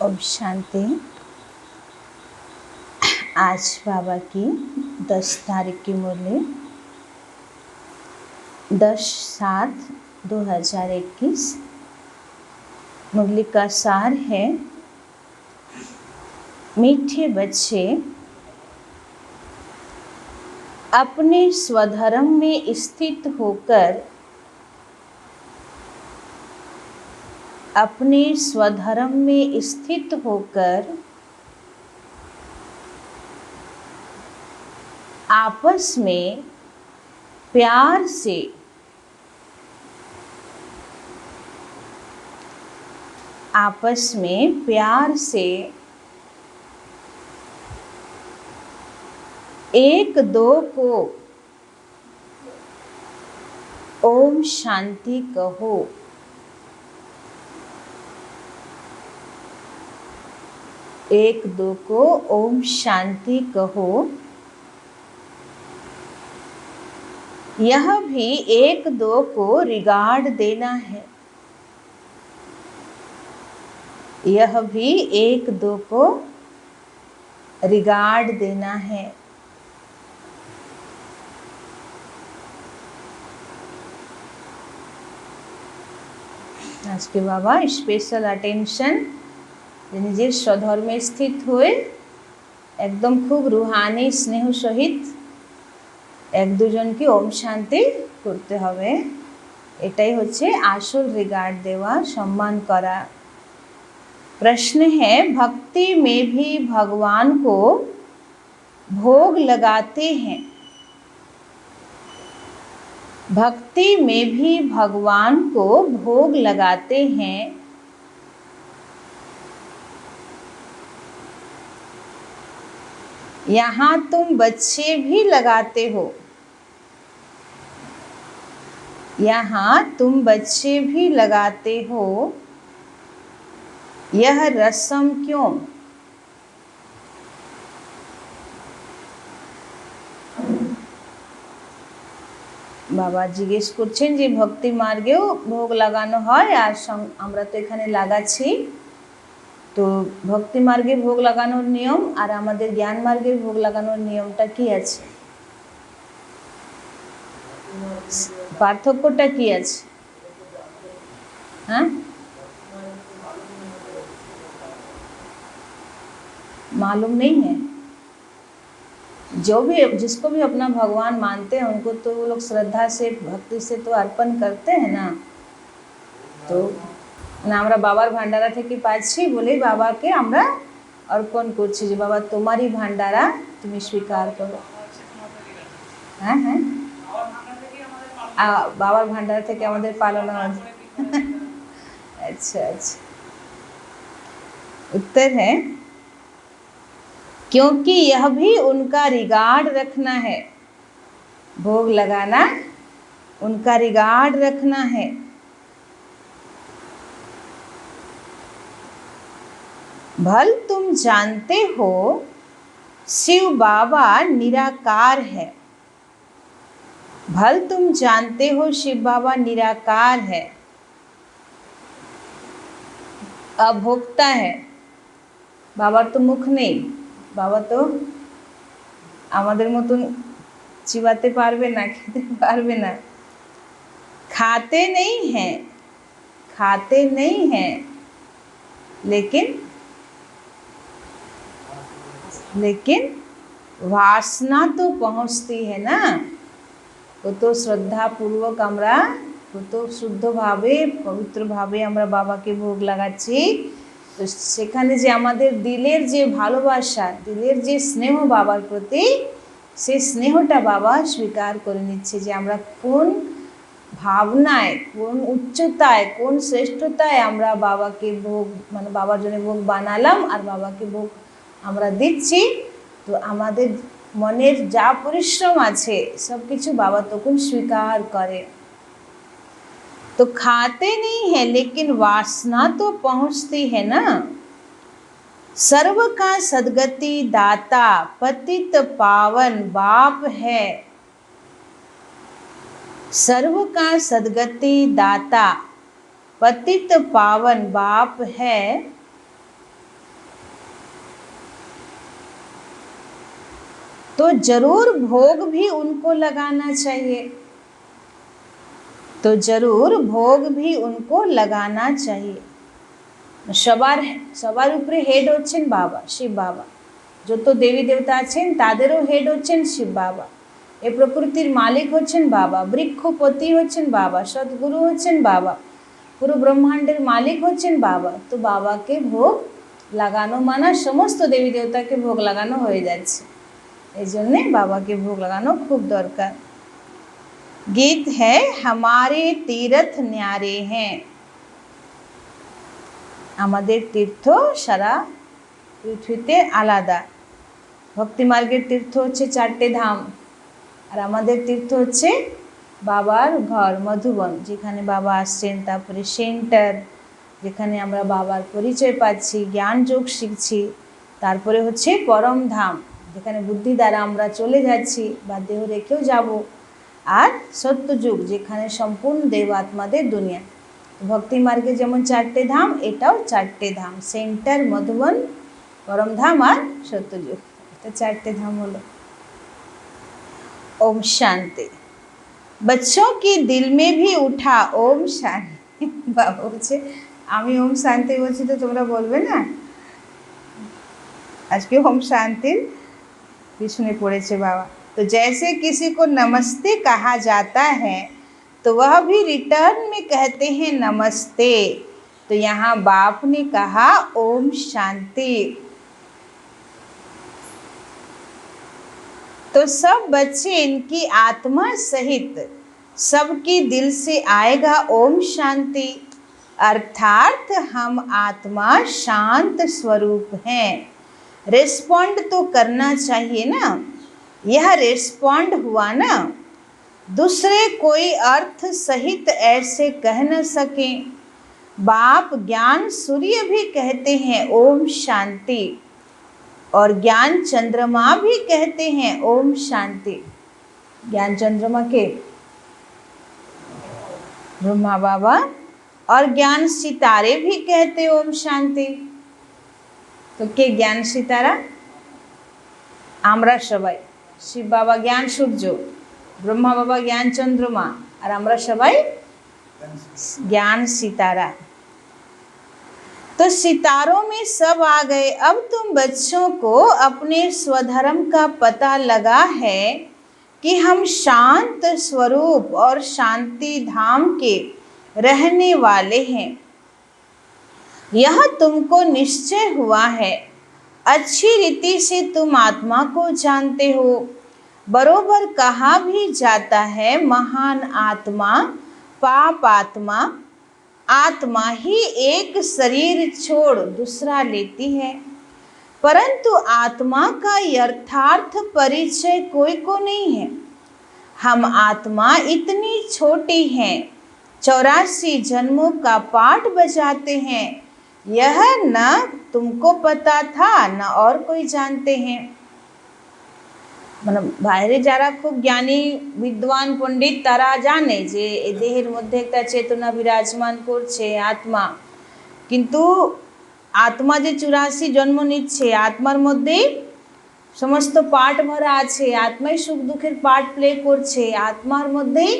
ओम शांति। आज बाबा की 10 तारीख की मुरली 10/7/2021। मुरली का सार है, मीठे बच्चे अपने स्वधर्म में स्थित होकर आपस में प्यार से एक दो को ओम शांति कहो। एक दो को ओम शांति कहो। यह भी एक दो को रिगार्ड देना है। यह भी एक दो को रिगार्ड देना है। आज के बाबा स्पेशल अटेंशन নিজের স্বধর্মে স্থিত হয়ে একদম খুব রুহানি স্নেহ সহিত এক দুজনকে ওম শান্তি করতে হবে। এটাই হচ্ছে আসল রিগার্ড দেওয়া, সম্মান করা। प्रश्न है, भक्ति में भी भगवान को भोग लगाते हैं। भक्ति में भी भगवान को भोग लगाते हैं। यहाँ तुम बच्चे भी लगाते हो। यहाँ तुम बच्चे भी लगाते हो। यह रस्म क्यों? बाबा जिज्ञेस करছেন যে ভক্তি মার্গেও ভোগ লাগানো হয়, আর আমরা তো এখানে লাগাচ্ছি। তো ভক্তি মার্গে ভোগ লাগানোর নিয়ম আর আমাদের জ্ঞান মার্গের ভোগ লাগানোর নিয়মটা কি আছে, পার্থক্যটা কি আছে? हाँ, मालूम नहीं है। जो भी जिसको भी अपना भगवान मानते हैं उनको तो वो लोग श्रद्धा से भक्ति से तो अर्पण करते हैं ना। तो আমরা বাবার ভান্ডারা থেকে পাচ্ছি বলেই বাবাকে আমরা অর্পণ করছি যে বাবা তোমারই ভান্ডারা তুমি স্বীকার করো। হ্যাঁ হ্যাঁ, বাবার ভান্ডারা থেকে আমাদের পালনা। अच्छा अच्छा, उत्तर है क्योंकि यह भी उनका रिगार्ड रखना है। भोग लगाना उनका रिगार्ड रखना है। भल तुम जानते हो शिव बाबा निराकार है। भल तुम जानते हो शिव बाबा निराकार है, अभोक्ता है। बाबार तो मुख नहीं, बाबा तो आमादेर मतन चिबाते पारबे ना, खेते पारबे ना। खाते नहीं हैं, लेकिन वासना तो पहुँचती है ना। वो तो श्रद्धा पूर्वक আমরা কত শুদ্ধভাবে পবিত্রভাবে আমরা বাবাকে ভোগ লাগাচ্ছি। তো সেখানে যে আমাদের দিলের যে ভালোবাসা, দিলের যে স্নেহ বাবার প্রতি, সেই স্নেহটা বাবা স্বীকার করে নিচ্ছে যে আমরা কোন ভাবনায়, কোন উচ্চতায়, কোন শ্রেষ্ঠতায় আমরা বাবাকে ভোগ মানে বাবার জন্য ভোগ বানালাম আর বাবাকে ভোগ আমরা দিচ্ছি। তো আমাদের মনের যা পরিশ্রম আছে सब কিছু বাবা তখন স্বীকার করে। तो खाते नहीं है लेकिन वासना तो पहुँचती है ना। सर्व का सद्गति दाता पतित पावन बाप है। सर्व का सद्गति दाता पतित पावन बाप है। तो जरूर भोग भी उनको लगाना चाहिए, तो जरूर भोग भी उनको लगाना चाहिए। সবার উপরে হেড হচ্ছেন বাবা, শিব বাবা। যত দেবী দেবতা আছেন তাদেরও হেড হচ্ছেন শিব বাবা। এ প্রকৃতির মালিক হচ্ছেন বাবা, বৃক্ষপতি হচ্ছেন বাবা, সদ্গুরু হচ্ছেন বাবা, পুরো ব্রহ্মাণ্ডের মালিক হচ্ছেন বাবা। তো বাবাকে ভোগ লাগানো মানা সমস্ত দেবী দেবতাকে ভোগ লাগানো হয়ে যাচ্ছে, এই জন্যে বাবাকে ভোগ লাগানো খুব দরকার। গীত হ্যায় হামারে তীর্থ ন্যারে হ্যাঁ, আমাদের তীর্থ সারা পৃথিবীতে আলাদা। ভক্তি মার্গের তীর্থ হচ্ছে 4টে ধাম, আর আমাদের তীর্থ হচ্ছে বাবার ঘর মধুবন, যেখানে বাবা আসছেন। তারপরে সেন্টার, যেখানে আমরা বাবার পরিচয় পাচ্ছি, জ্ঞান যোগ শিখছি। তারপরে হচ্ছে পরম ধাম, যেখানে বুদ্ধি দ্বারা আমরা চলে যাচ্ছি বা দেহ রেখেও যাব। আর সত্যযুগ, যেখানে সম্পূর্ণ দেব আত্মাদের দুনিয়া। ভক্তি মার্গে যেমন 4টে ধাম, এটাও 4টে ধাম, সেন্টার, মধুবন, পরম ধাম আর সত্যযুগ। এটা 4টে ধাম হলো। ओम शांति। बच्चों के दिल में भी उठा ओम शांति। बाबा বলছে আমি ওম শান্তি বলছি তো তোমরা বলবে না। আজকে ওম শান্তির পিছনে পড়েছে বাবা। तो जैसे किसी को नमस्ते कहा जाता है तो वह भी रिटर्न में कहते हैं नमस्ते। तो यहाँ बाप ने कहा ओम शांति। तो सब बच्चे इनकी आत्मा सहित सबकी दिल से आएगा ओम शांति, अर्थात हम आत्मा शांत स्वरूप हैं। रिस्पॉन्ड तो करना चाहिए ना, यह रिस्पॉन्ड हुआ ना। दूसरे कोई अर्थ सहित ऐसे कह न सके। बाप ज्ञान सूर्य भी कहते हैं ओम शांति, और ज्ञान चंद्रमा भी कहते हैं ओम शांति। ज्ञान चंद्रमा के ब्रह्मा बाबा, और ज्ञान सितारे भी कहते ओम शांति। तो के ज्ञान सितारा? আমরা সবাই। শিব বাবা জ্ঞান সূর্য, ব্রহ্মা বাবা জ্ঞান চন্দ্রমা, আর আমরা সবাই ज्ञान सितारा। तो सितारों में सब आ गए। अब तुम बच्चों को अपने स्वधर्म का पता लगा है कि हम शांत स्वरूप और शांति धाम के रहने वाले हैं, यह तुमको निश्चय हुआ है। अच्छी रीति से तुम आत्मा को जानते हो। बरोबर कहा भी जाता है महान आत्मा पाप आत्मा, आत्मा ही एक शरीर छोड़ दूसरा लेती है, परंतु आत्मा का यथार्थ परिचय कोई को नहीं है। हम आत्मा इतनी छोटी हैं, 84 जन्मों का पाठ बजाते हैं, यह न तुमको पता था न और कोई जानते हैं। মানে বাইরে যারা খুব জ্ঞানী বিদ্বান পণ্ডিত তারা জানে যে এই দেহের মধ্যে একটা চেতনা বিরাজমান করছে আত্মা, কিন্তু আত্মা যে 84 জন্ম নিচ্ছে, আত্মার মধ্যেই সমস্ত পাঠ ভরা আছে, আত্মাই সুখ দুঃখের পার্ট প্লে করছে, আত্মার মধ্যেই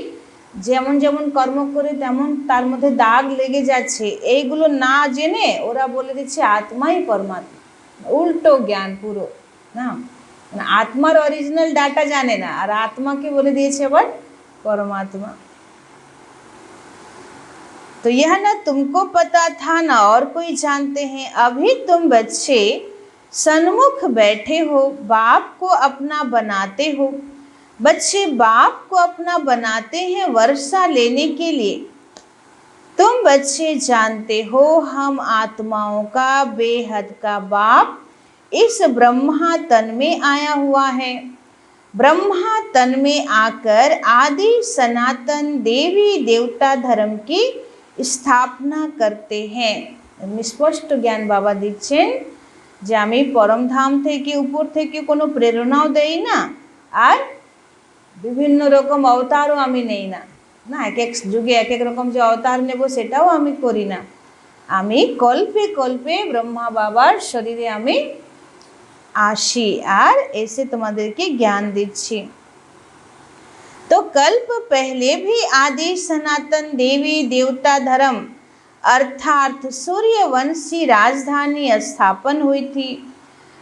যেমন যেমন কর্ম করে তেমন তার মধ্যে দাগ লেগে যাচ্ছে। এইগুলো না জেনে ওরা বলে দিচ্ছে আত্মাই পরমাত্মা। উল্টো জ্ঞান পুরো না, মানে आत्मार ओरिजिनल डाटा जाने ना और आत्मा के बोले दिए आबार परमात्मा। तो यह ना तुमको पता था ना और कोई जानते हैं। अभी तुम बच्चे सन्मुख बैठे हो, बाप को अपना बनाते हो। बच्चे बाप को अपना बनाते हैं वर्षा लेने के लिए। तुम बच्चे जानते हो हम आत्माओं का बेहद का बाप इस ब्रह्मा तन में आया हुआ है। ब्रह्मा तन में आकर आदि सनातन देवी देवता धर्म की स्थापना करते हैं। स्पष्ट ज्ञान बाबा दिच्छेन जे आमी परम धाम थेके ऊपर थेके कोनो प्रेरणाओ देई ना, और विभिन्न रकम अवतारों आमी नेई ना, ना एक एक जुगे एक एक रकम जो अवतार नेब सेटाओ आमी करी ना। आमी कल्पे कल्पे ब्रह्मा बाबार शरीरे आमी আসি আর এসে তোমাদেরকে জ্ঞান দিচ্ছি। तो कल्प पहले भी आदि सनातन देवी देवता धर्म अर्थात सूर्यवंशी राजधानी स्थापन हुई थी।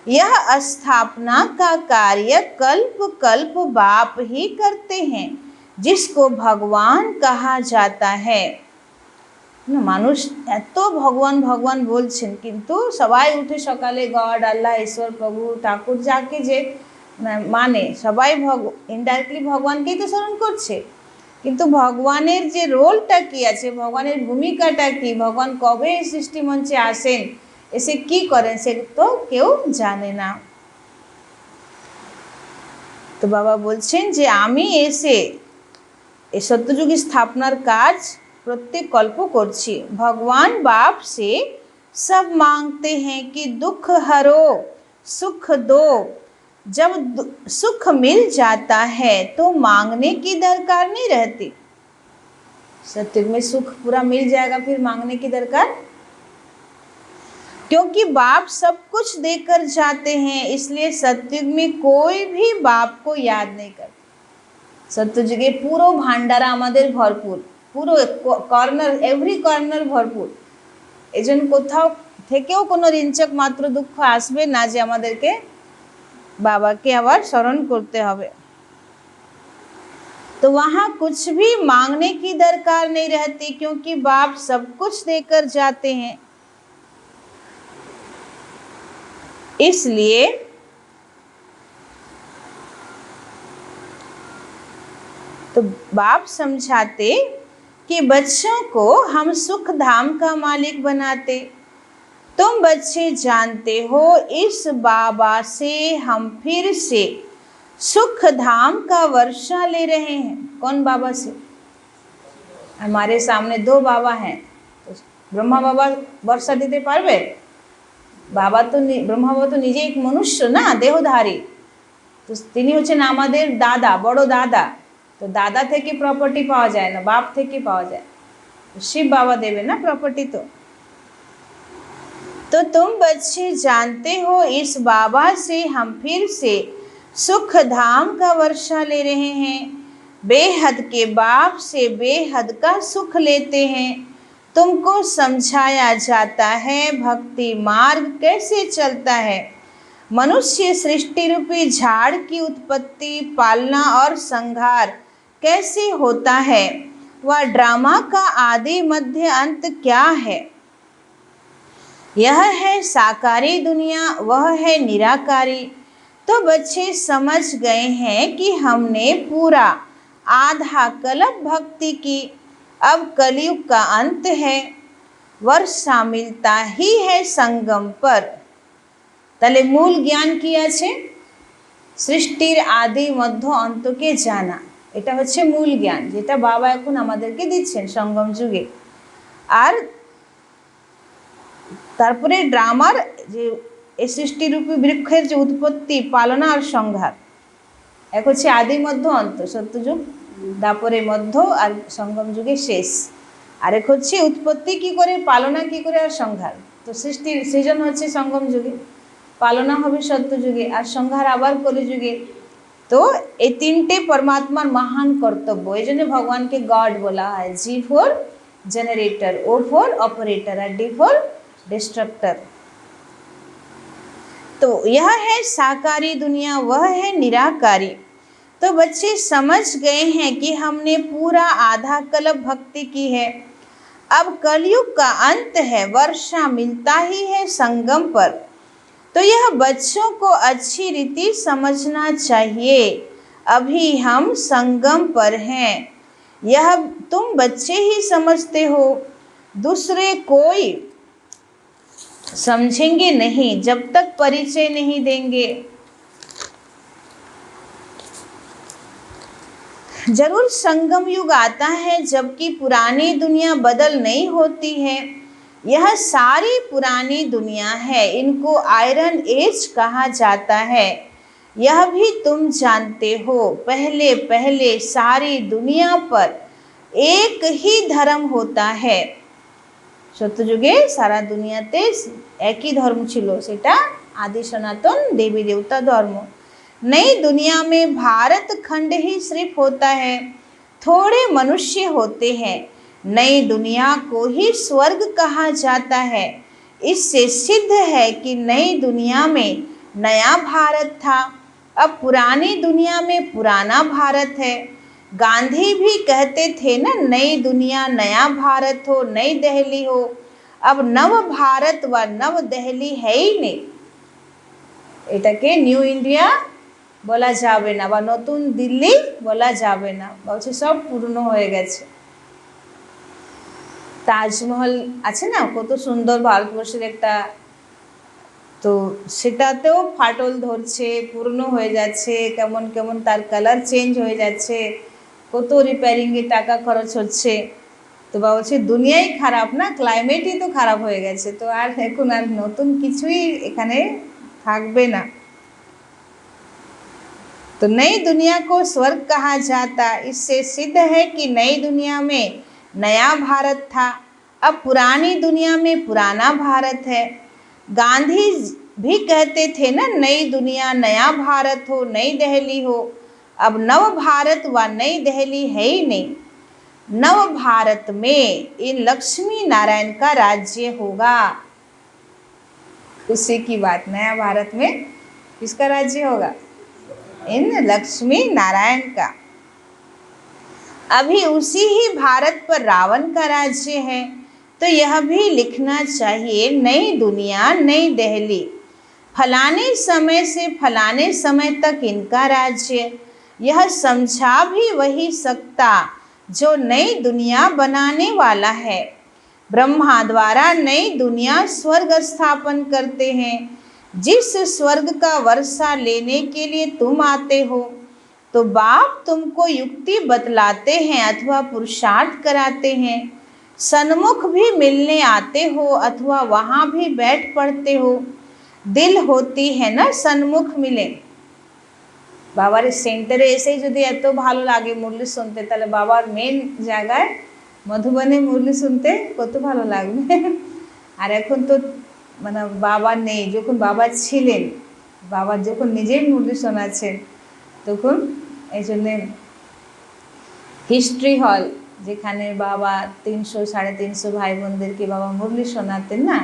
यह स्थापना का कार्य कल्प कल्प बाप ही करते हैं, जिसको भगवान कहा जाता है। না মানুষ এত ভগবান ভগবান বলছেন, কিন্তু সবাই উঠে সকালে গড, আল্লাহ, ঈশ্বর, প্রভু, ঠাকুর যাকে যে মানে সবাই ইনডাইরেক্টলি ভগবানকেই তো স্মরণ করছে, কিন্তু ভগবানের যে রোলটা কি আছে, ভগবানের ভূমিকাটা কি, ভগবান কবে সৃষ্টি মঞ্চে আসেন, এসে কি করেন, সে তো কেউ জানে না। তো বাবা বলছেন যে আমি এসে এই সত্যযুগী স্থাপনার কাজ प्रत्येक कल्प करছি। भगवान बाप से सब मांगते हैं कि दुख हरो सुख दो। जब सुख मिल जाता है तो मांगने की दरकार नहीं रहती। सत्युग में सुख पूरा मिल जाएगा, फिर मांगने की दरकार, क्योंकि बाप सब कुछ देकर जाते हैं, इसलिए सत्युग में कोई भी बाप को याद नहीं करता। सत्ययुगे पुरो भांडारा आमादेर भरपुर, পুরো কর্নার, এভরি কর্নার ভরপুর। এই জন্য কোথাও থেকেও কোনো রিঞ্চক মাত্র দুঃখ আসবে না যে আমাদেরকে বাবাকে আবার স্মরণ করতে হবে। तो वहाँ कुछ भी मांगने की दरकार नहीं रहती, क्योंकि बाप सब कुछ देकर जाते हैं। इसलिए तो बाप समझाते कि बच्चों को हम सुख धाम का मालिक बनाते। तुम बच्चे जानते हो इस बाबा से हम फिर से सुख धाम का वर्षा ले रहे हैं। कौन बाबा से? हमारे सामने दो बाबा हैं। तो ब्रह्मा बाबा वर्षा दिते पारबे? बाबा तो ब्रह्मा बाबा तो निजे एक मनुष्य ना, देहधारी। तो तिनी होच्छेन आमादेर दादा, बड़ो दादा। तो दादा থেকে प्रॉपर्टी पावा जाए ना, बाप থেকে पावा जाए। तो शिव बाबा देवे ना प्रॉपर्टी। तो तुम बच्चे जानते हो इस बाबा से हम फिर से सुख धाम का वर्षा ले रहे हैं। बेहद के बाप से बेहद का सुख लेते हैं। तुमको समझाया जाता है भक्ति मार्ग कैसे चलता है। मनुष्य सृष्टि रूपी झाड़ की उत्पत्ति, पालना और संहार कैसे होता है, वह ड्रामा का आदि मध्य अंत क्या है। यह है साकारी दुनिया, वह है निराकारी। तो बच्चे समझ गए हैं कि हमने पूरा आधा कल्प भक्ति की, अब कलयुग का अंत है, वर्षा मिलता ही है संगम पर। তাহলে মূল জ্ঞান কি আছে? সৃষ্টির আদি মধ্য অন্তকে জানা, এটা হচ্ছে মূল জ্ঞান, যেটা বাবা এখন আমাদেরকে দিচ্ছেন সঙ্গম যুগে। আর তারপরে ড্রামার যে এই সৃষ্টিরূপী বৃক্ষের যে উৎপত্তি, পালনা আর সংহার, এক হচ্ছে আদি মধ্য অন্ত, সত্যযুগ, দাপরে মধ্য আর সঙ্গম যুগে শেষ। আরেক হচ্ছে উৎপত্তি কি করে, পালনা কি করে আর সংহার। তো সৃষ্টির সৃজন হচ্ছে সঙ্গম যুগে, পালনা হবে সত্যযুগে আর সংহার আবার কলিযুগে। তো এই তিনটে পরমাত্মার মহান কর্তব্য, এই জন্য ভগবানকে গড বলা হয়। G for generator, O for operator और डी फॉर डिस्ट्रक्टर। तो यह है साकारी दुनिया, वह है निराकारी। तो बच्चे समझ गए हैं कि हमने पूरा आधा कल्प भक्ति की है, अब कलयुग का अंत है, वर्षा मिलता ही है संगम पर। तो यह बच्चों को अच्छी रीति समझना चाहिए। अभी हम संगम पर हैं, यह तुम बच्चे ही समझते हो, दूसरे कोई समझेंगे नहीं जब तक परिचय नहीं देंगे। जरूर संगम युग आता है, जबकि पुरानी दुनिया बदल नहीं होती है। यह सारी पुरानी दुनिया है, इनको आयरन एज कहा जाता है, यह भी तुम जानते हो। पहले पहले सारी दुनिया पर एक ही धर्म होता है। সত্যযুগে সারা দুনিয়াতে একই ধর্ম ছিল, সেটা आदि सनातन देवी देवता धर्म। नई दुनिया में भारत खंड ही सिर्फ होता है, थोड़े मनुष्य होते हैं। नई दुनिया को ही स्वर्ग कहा जाता है। इससे सिद्ध है कि नई दुनिया में नया भारत था, अब पुरानी दुनिया में पुराना भारत है। गांधी भी कहते थे ना, नई दुनिया नया भारत हो, नई दिल्ली हो। अब नव भारत व नव दिल्ली है ही नहीं, এটাকে নিউ ইন্ডিয়া বলা যাবে না বা নতুন দিল্লি বলা যাবে না, বলছে সব পুরনো হয়ে গেছে। তাজমহল আছে না, কত সুন্দর ভারতবর্ষের একটা, তো সেটাতেও ফাটল ধরছে, পুরনো হয়ে যাচ্ছে, কেমন কেমন তার কালার চেঞ্জ হয়ে যাচ্ছে, কত রিপেয়ারিংয়ে টাকা খরচ হচ্ছে। তো বা বলছে দুনিয়াই খারাপ না, ক্লাইমেটই তো খারাপ হয়ে গেছে, তো আর এখন আর নতুন কিছুই এখানে থাকবে না। तो नई दुनिया को स्वर्ग कहा जाता, इससे सिद्ध है कि नई दुनिया में नया भारत था, अब पुरानी दुनिया में पुराना भारत है। गांधी भी कहते थे ना, नई दुनिया नया भारत हो, नई दिल्ली हो। अब नव भारत व नई दिल्ली है ही नहीं। नव भारत में इन लक्ष्मी नारायण का राज्य होगा। खुशी की बात, नया भारत में किसका राज्य होगा? इन लक्ष्मी नारायण का। अभी उसी ही भारत पर रावण का राज्य है, तो यह भी लिखना चाहिए, नई दुनिया नई दिल्ली, फलाने समय से फलाने समय तक इनका राज्य। यह समझा भी वही सकता जो नई दुनिया बनाने वाला है। ब्रह्मा द्वारा नई दुनिया स्वर्ग स्थापन करते हैं। जिस स्वर्ग का वर्षा लेने के लिए तुम आते हो, तो बाप तुमको युक्ति बतलाते हैं अथवा पुरुषार्थ कराते हैं। सन्मुख भी मिलने आते हो अथवा वहाँ भी बैठ पड़ते हो। दिल होती है ना सन्मुख मिले। बाबार सेंटारे एसे যদি এত ভালো লাগে মুরলি শুনতে, তাহলে বাবার মেন জায়গায় মধুবনে মুরলি শুনতে কত ভালো লাগবে। আর এখন তো মানে বাবা নেই, যখন বাবা ছিলেন, বাবা যখন নিজেই মুরলি শোনাচ্ছেন, তখন এই জন্যে হিস্ট্রি হল, যেখানে বাবা 300 350 ভাই বোনদেরকে বাবা মুরলি শোনাতেন না,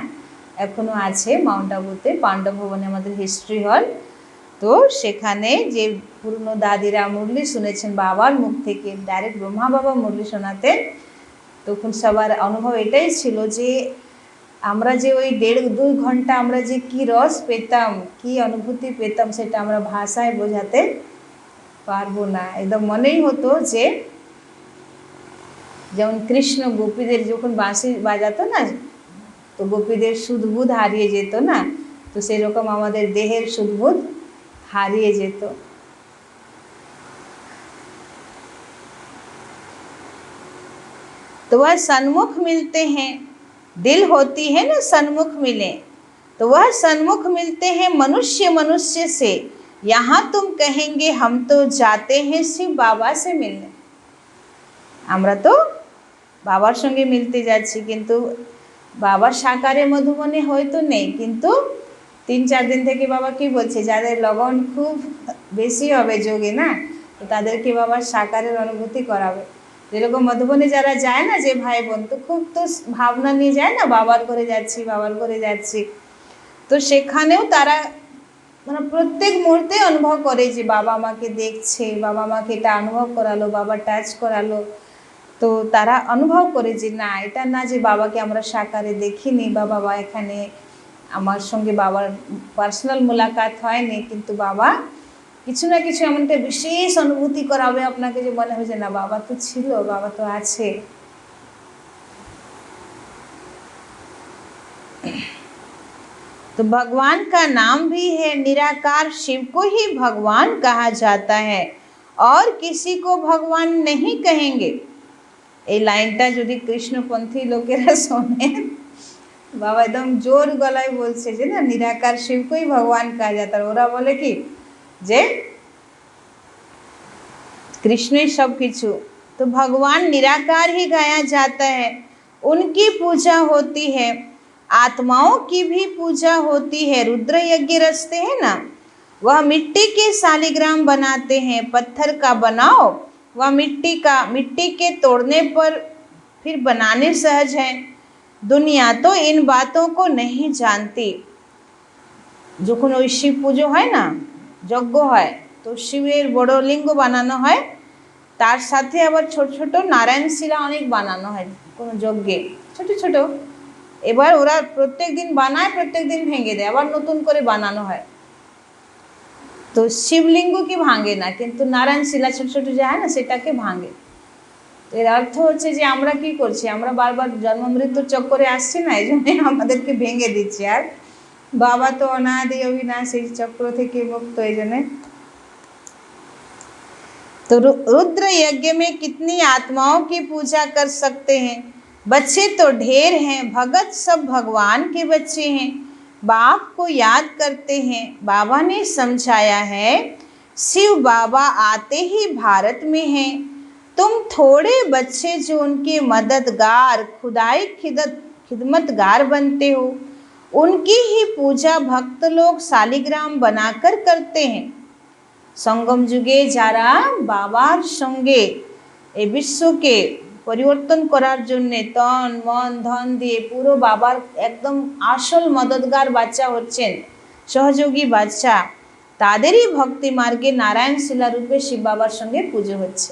এখনও আছে মাউন্ট আবুতে পাণ্ডব ভবনে আমাদের হিস্ট্রি হল। তো সেখানে যে পুরনো দাদিরা মুরলি শুনেছেন বাবার মুখ থেকে, ডাইরেক্ট ব্রহ্মা বাবা মুরলি শোনাতেন, তখন সবার অনুভব এটাই ছিল যে আমরা যে ওই 1.5-2 ঘন্টা আমরা যে কি রস পেতাম, কি অনুভূতি পেতাম, সেটা আমরা ভাষায় বোঝাতে পারবো না। একদম মনেই হতো যে যেমন কৃষ্ণ গোপীদের যখন বাঁশি বাজাতো না, তো গোপীদের সুধবুধ হারিয়ে যেত না, তো সেরকম আমাদের দেহের সুধবুধ हारिए जेत। तो वह सन्मुख मिलते हैं, दिल होती है ना सन्मुख मिले, तो वह सन्मुख मिलते हैं मनुष्य मनुष्य से। यहाँ तुम कहेंगे हम तो जाते हैं शिव बाबा से मिलने, আমরা তো বাবার সঙ্গে মিলতে যাচ্ছি, কিন্তু বাবার সাকারে মধুবনে হয়তো নেই, কিন্তু 3-4 दिन থেকে বাবা কি বলছে, যাদের লগন খুব বেশি হবে যোগে না, তো তাদেরকে বাবার সাকারের অনুভূতি করাবে। যেরকম মধুবনে যারা যায় না, যে ভাই বোন, তো খুব তো ভাবনা নিয়ে যায় না, বাবার ঘরে যাচ্ছি বাবার ঘরে যাচ্ছি, তো সেখানেও তারা মানে প্রত্যেক মুহূর্তে অনুভব করে যে বাবা আমাকে দেখছে, বাবা আমাকে এটা অনুভব করালো, বাবা টাচ করালো। তো তারা অনুভব করে যে না, এটা না যে বাবাকে আমরা সাকারে দেখিনি বা বাবা এখানে আমার সঙ্গে বাবার পার্সোনাল মুলাকাত হয়নি, কিন্তু বাবা কিছু না কিছু এমন একটা বিশেষ অনুভূতি করাবে আপনাকে যে মনে হবে যে না বাবা তো ছিল, বাবা তো আছে। तो भगवान का नाम भी है निराकार, शिव को ही भगवान कहा जाता है और किसी को भगवान नहीं कहेंगे। এই লাইনটা যদি কৃষ্ণপন্থী লোকেরা শোনেন, বাবা একদম জোর গলায় বলছে যে না, নিরাকার শিবকেই ভগবান कहा जाता है। ওরা বলে কি যে कृष्ण सब किछु, तो भगवान निराकार ही गाया जाता है, उनकी पूजा होती है। आत्माओं की भी पूजा होती है। रुद्र यज्ञ रचते हैं ना, वह मिट्टी के शालिग्राम बनाते हैं। पत्थर का बनाओ, वह मिट्टी के तोड़ने पर फिर बनाने सहज है। दुनिया तो इन बातों को नहीं जानती। যখন ওই শিব পুজো হয় না, যজ্ঞ হয়, তো শিবের বড় লিঙ্গ বানানো হয়, তার সাথে আবার ছোট ছোট নারায়ণ শিলা অনেক বানানো হয় কোনো যজ্ঞে, ছোট ছোট। এবার ওরা প্রত্যেক দিন বানায়, প্রত্যেক দিন ভেঙে দেয়, আবার নতুন করে বানানো হয়। তো শিবলিঙ্গ কি ভাঙে না, কিন্তু নারায়ণ শিলা ছোট ছোট যে হয় না, সেটাকে ভাঙে। এর অর্থ হচ্ছে যে আমরা কি করছি, আমরা বারবার জন্ম মৃত্যুর চক্করে আসছি না, এই জন্য আমাদেরকে ভেঙে দিচ্ছে। আর বাবা তো অনাদি অবিনাশী চক্র থেকে মুक्त, এই জন্য। तो रुद्र यज्ञ में कितनी आत्माओं की पूजा कर सकते हैं। बच्चे तो ढेर हैं, भगत सब भगवान के बच्चे हैं, बाप को याद करते हैं। बाबा ने समझाया है, शिव बाबा आते ही भारत में हैं। तुम थोड़े बच्चे जो उनके मददगार खुदाई खिदमतगार बनते हो, उनकी ही पूजा भक्त लोग शालिग्राम बनाकर करते हैं। संगम जुगे যারা বাবার সঙ্গে এই বিশ্বকে পরিবর্তন করার জন্য তন মন ধন দিয়ে পুরো বাবার একদম আসল মদতগার বাচ্চা হচ্ছেন, সহযোগী বাচ্চা, তাদেরই ভক্তি মার্গে নারায়ণ শিলা রূপে শিব বাবার সঙ্গে পুজো হচ্ছে।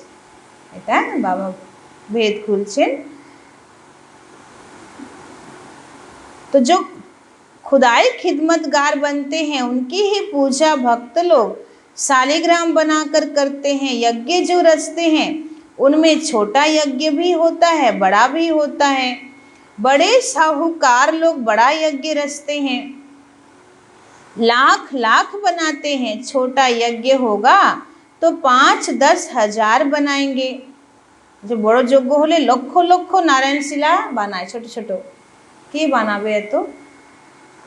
এটা বাবা ভেদ খুলছেন। तो जो खुदाई खिदमतगार बनते हैं, उनकी ही पूजा भक्त लोग शालिग्राम बनाकर करते हैं। यज्ञ जो रचते हैं, उनमें छोटा यज्ञ भी होता है, बड़ा भी होता है। बड़े साहूकार लोग बड़ा यज्ञ रचते हैं, लाख लाख बनाते हैं। छोटा यज्ञ होगा तो 5-10 हजार बनाएंगे। जो बड़ो यज्ञ होले लक्ष लक्ष नारायण शिला बनाए, छोट छोट के बनाबे तो,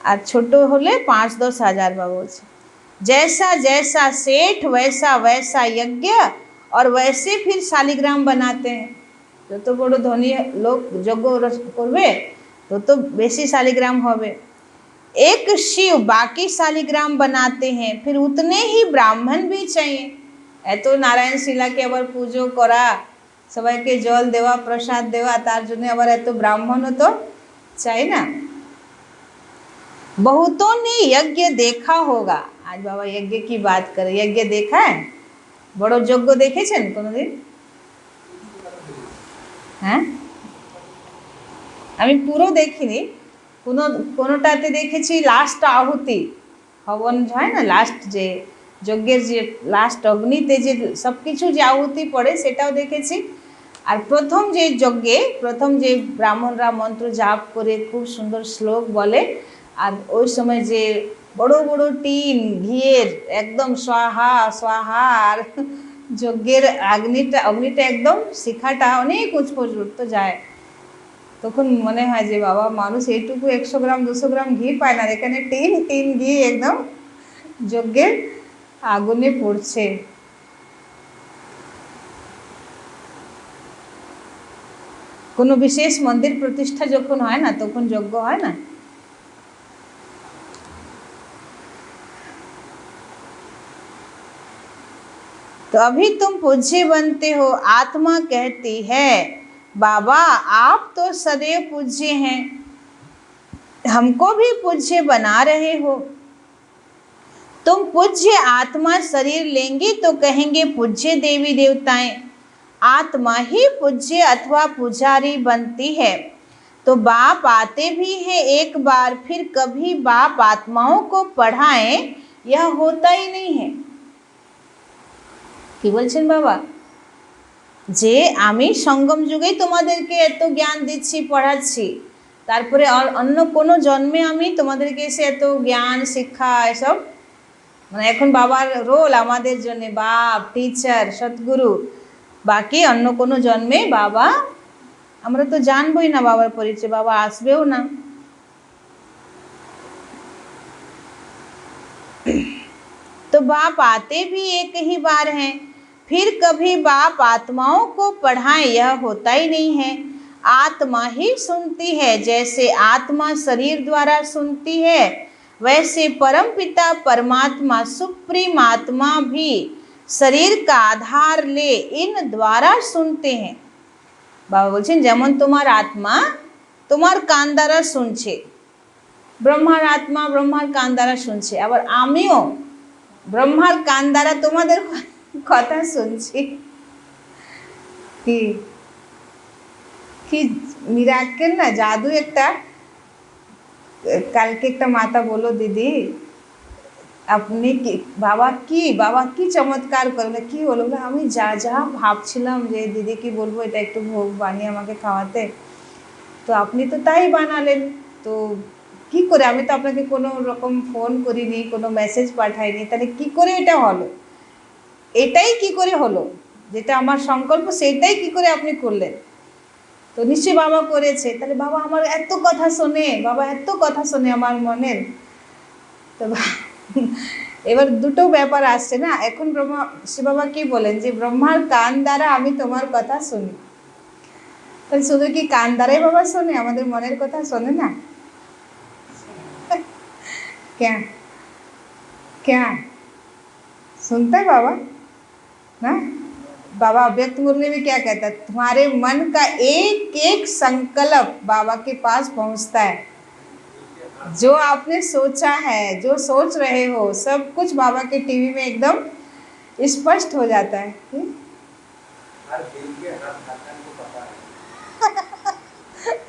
और छोटो होले 5-10 हजार बाबू। जैसा जैसा सेठ वैसा वैसा यज्ञ, और वैसे फिर शालिग्राम बनाते हैं। जो बड़ो धनी लोग यज्ञ करबे तो बेसी शालिग्राम होबे। एक शिव बाकी शालिग्राम बनाते हैं, फिर उतने ही ब्राह्मण भी चाहिए। एत नारायण शिला के आबार पुजो करा, सबाइके जल देवा प्रसाद देवा, तार जन्य आबार एत ब्राह्मणों तो चाहिए ना। बहुतों ने यज्ञ देखा होगा। आज बाबा यज्ञ की बात करें, यज्ञ देखा है? बड़ो यज्ञ देखेছেন কোনদিন? হ্যাঁ, আমি পুরো দেখিনি, কোনোটাতে দেখেছি লাস্ট আহুতি হবন হয় না, লাস্ট যে যজ্ঞের যে লাস্ট অগ্নিতে যে সব কিছু যে আহুতি পড়ে সেটাও দেখেছি। আর প্রথম যে যজ্ঞে প্রথম যে ব্রাহ্মণরা মন্ত্র জাপ করে খুব সুন্দর শ্লোক বলে, আর ওই সময় যে বড় বড় টিন ঘিয়ের একদম স্বাহা স্বাহা, আর যজ্ঞের অগ্নিটা একদম শিখাটা অনেক উঁচু পর্যন্ত যায়, তখন মনে হয় যে বাবা মানুষ এইটুকু 100 গ্রাম 200 গ্রাম ঘি পায় না, এখানে টিন টিন ঘি একদম যজ্ঞের আগুনে পড়ছে। কোনো বিশেষ মন্দির প্রতিষ্ঠা যখন হয় না, তখন যজ্ঞ হয় না। तो अभी तुम पूज्य बनते हो। आत्मा कहती है, बाबा आप तो सदैव पूज्य हैं, हमको भी पूज्य बना रहे हो। तुम पूज्य आत्मा शरीर लेंगी तो कहेंगे पूज्य देवी देवताएं। आत्मा ही पूज्य अथवा पुजारी बनती है। तो बाप आते भी हैं एक बार, फिर कभी बाप आत्माओं को पढ़ाएं, यह होता ही नहीं है। কি বলছেন বাবা, যে আমি সঙ্গম যুগেই তোমাদেরকে এত জ্ঞান দিচ্ছি পড়াচ্ছি, তারপরে অন্য কোনো জন্মে আমি তোমাদেরকে এসে এত জ্ঞান শিক্ষা এসব, মানে এখন বাবার রোল আমাদের জন্য বাপ টিচার সদ্গুরু, বাকি অন্য কোনো জন্মে বাবা আমরা তো জানবই না বাবার পরিচয়, বাবা আসবেও না। तो बाप आते भी एक ही बार हैं, फिर कभी बाप आत्माओं को पढ़ाएं, यह होता ही नहीं है। आत्मा ही सुनती है। जैसे आत्मा शरीर द्वारा सुनती है, वैसे परमपिता परमात्मा सुप्रीम आत्मा भी शरीर का आधार ले इन द्वारा सुनते हैं। बाबा बोलছেন যেমন তোমার আত্মা তোমার কান দ্বারা শুনছে, ব্রহ্মার আত্মা ব্রহ্মার কান দ্বারা শুনছে, আবার আমিও ব্রহ্মার কান দ্বারা তোমাদের কথা শুনছি। কি কি মিরাকেল না, জাদু একটা। কালকে একটা মাতা বলল, দিদি আপনি কি বাবা কি চমৎকার করলে, কি হলো? আমি যা যা ভাবছিলাম যে দিদি কি বলবো, এটা একটু ভোগ বানিয়ে আমাকে খাওয়াতে, তো আপনি তো তাই বানালেন। তো কি করে, আমি তো আপনাকে কোনো রকম ফোন করিনি, কোনো মেসেজ পাঠাইনি, তাহলে কি করে এটা হলো? এটাই কি করে হলো, যেটা আমার সংকল্প সেটাই কি করে আপনি করলেন? তো নিশ্চয়ই বাবা করেছে। তাহলে বাবা আমার এত কথা শোনে, বাবা এত কথা শোনে আমার মনের। তো এবার দুটো ব্যাপার আসছে না। এখন ব্রহ্মা শিব বাবা কি বলেন যে ব্রহ্মার কান দ্বারা আমি তোমার কথা শুনি। তাহলে শুধু কি কান দ্বারাই বাবা শোনে, আমাদের মনের কথা শোনে না? क्या क्या सुनता है बाबा ना? बाबा अव्यक्त मुरली में क्या कहता है, तुम्हारे मन का एक एक संकल्प बाबा के पास पहुंचता है। जो आपने सोचा है, जो सोच रहे हो, सब कुछ बाबा के टीवी में एकदम स्पष्ट हो जाता है।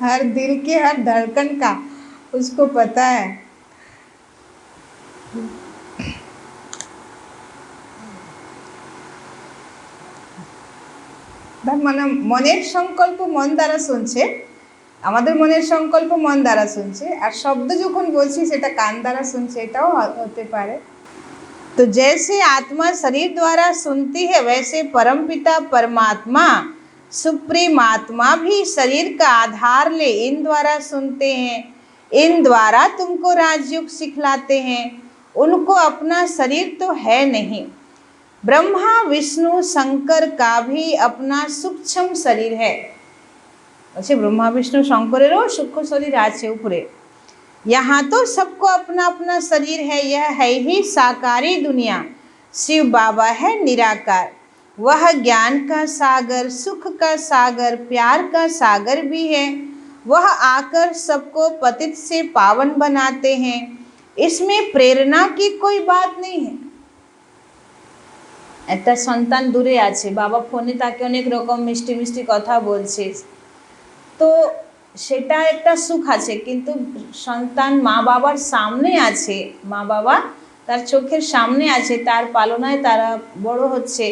हर दिल के हर धड़कन का उसको पता है। মানে মনের সংকল্প মন দ্বারা শুনছে, আমাদের মনের সংকল্প মন দ্বারা শুনছে, আর শব্দ যখন বলছি সেটা কান দ্বারা শুনছে, এটাও হতে পারে। तो जैसे आत्मा शरीर द्वारा सुनती है, वैसे परमपिता परमात्मा सुप्रीम आत्मा भी शरीर का आधार ले इन द्वारा सुनते हैं। इन द्वारा तुमको राजयोग सिखलाते हैं। उनको अपना शरीर तो है नहीं। ब्रह्मा विष्णु शंकर का भी अपना सूक्ष्म शरीर है। अच्छा, ब्रह्मा विष्णु शंकरेरो सूक्ष्म शरीर आछे ऊपरे। यहाँ तो सबको अपना अपना शरीर है। यह है ही साकारी दुनिया। शिव बाबा है निराकार। वह ज्ञान का सागर, सुख का सागर, प्यार का सागर भी है। वह आकर सबको पतित से पावन बनाते हैं। इसमें प्रेरणा की कोई बात नहीं है। একটা সন্তান দূরে আছে, বাবা ফোনে তাকে অনেক রকম মিষ্টি মিষ্টি কথা বলছে, তো সেটা একটা সুখ আছে। কিন্তু সন্তান মা বাবার সামনে আছে, মা বাবা তার চোখের সামনে আছে, তার পালনায় তারা বড় হচ্ছে,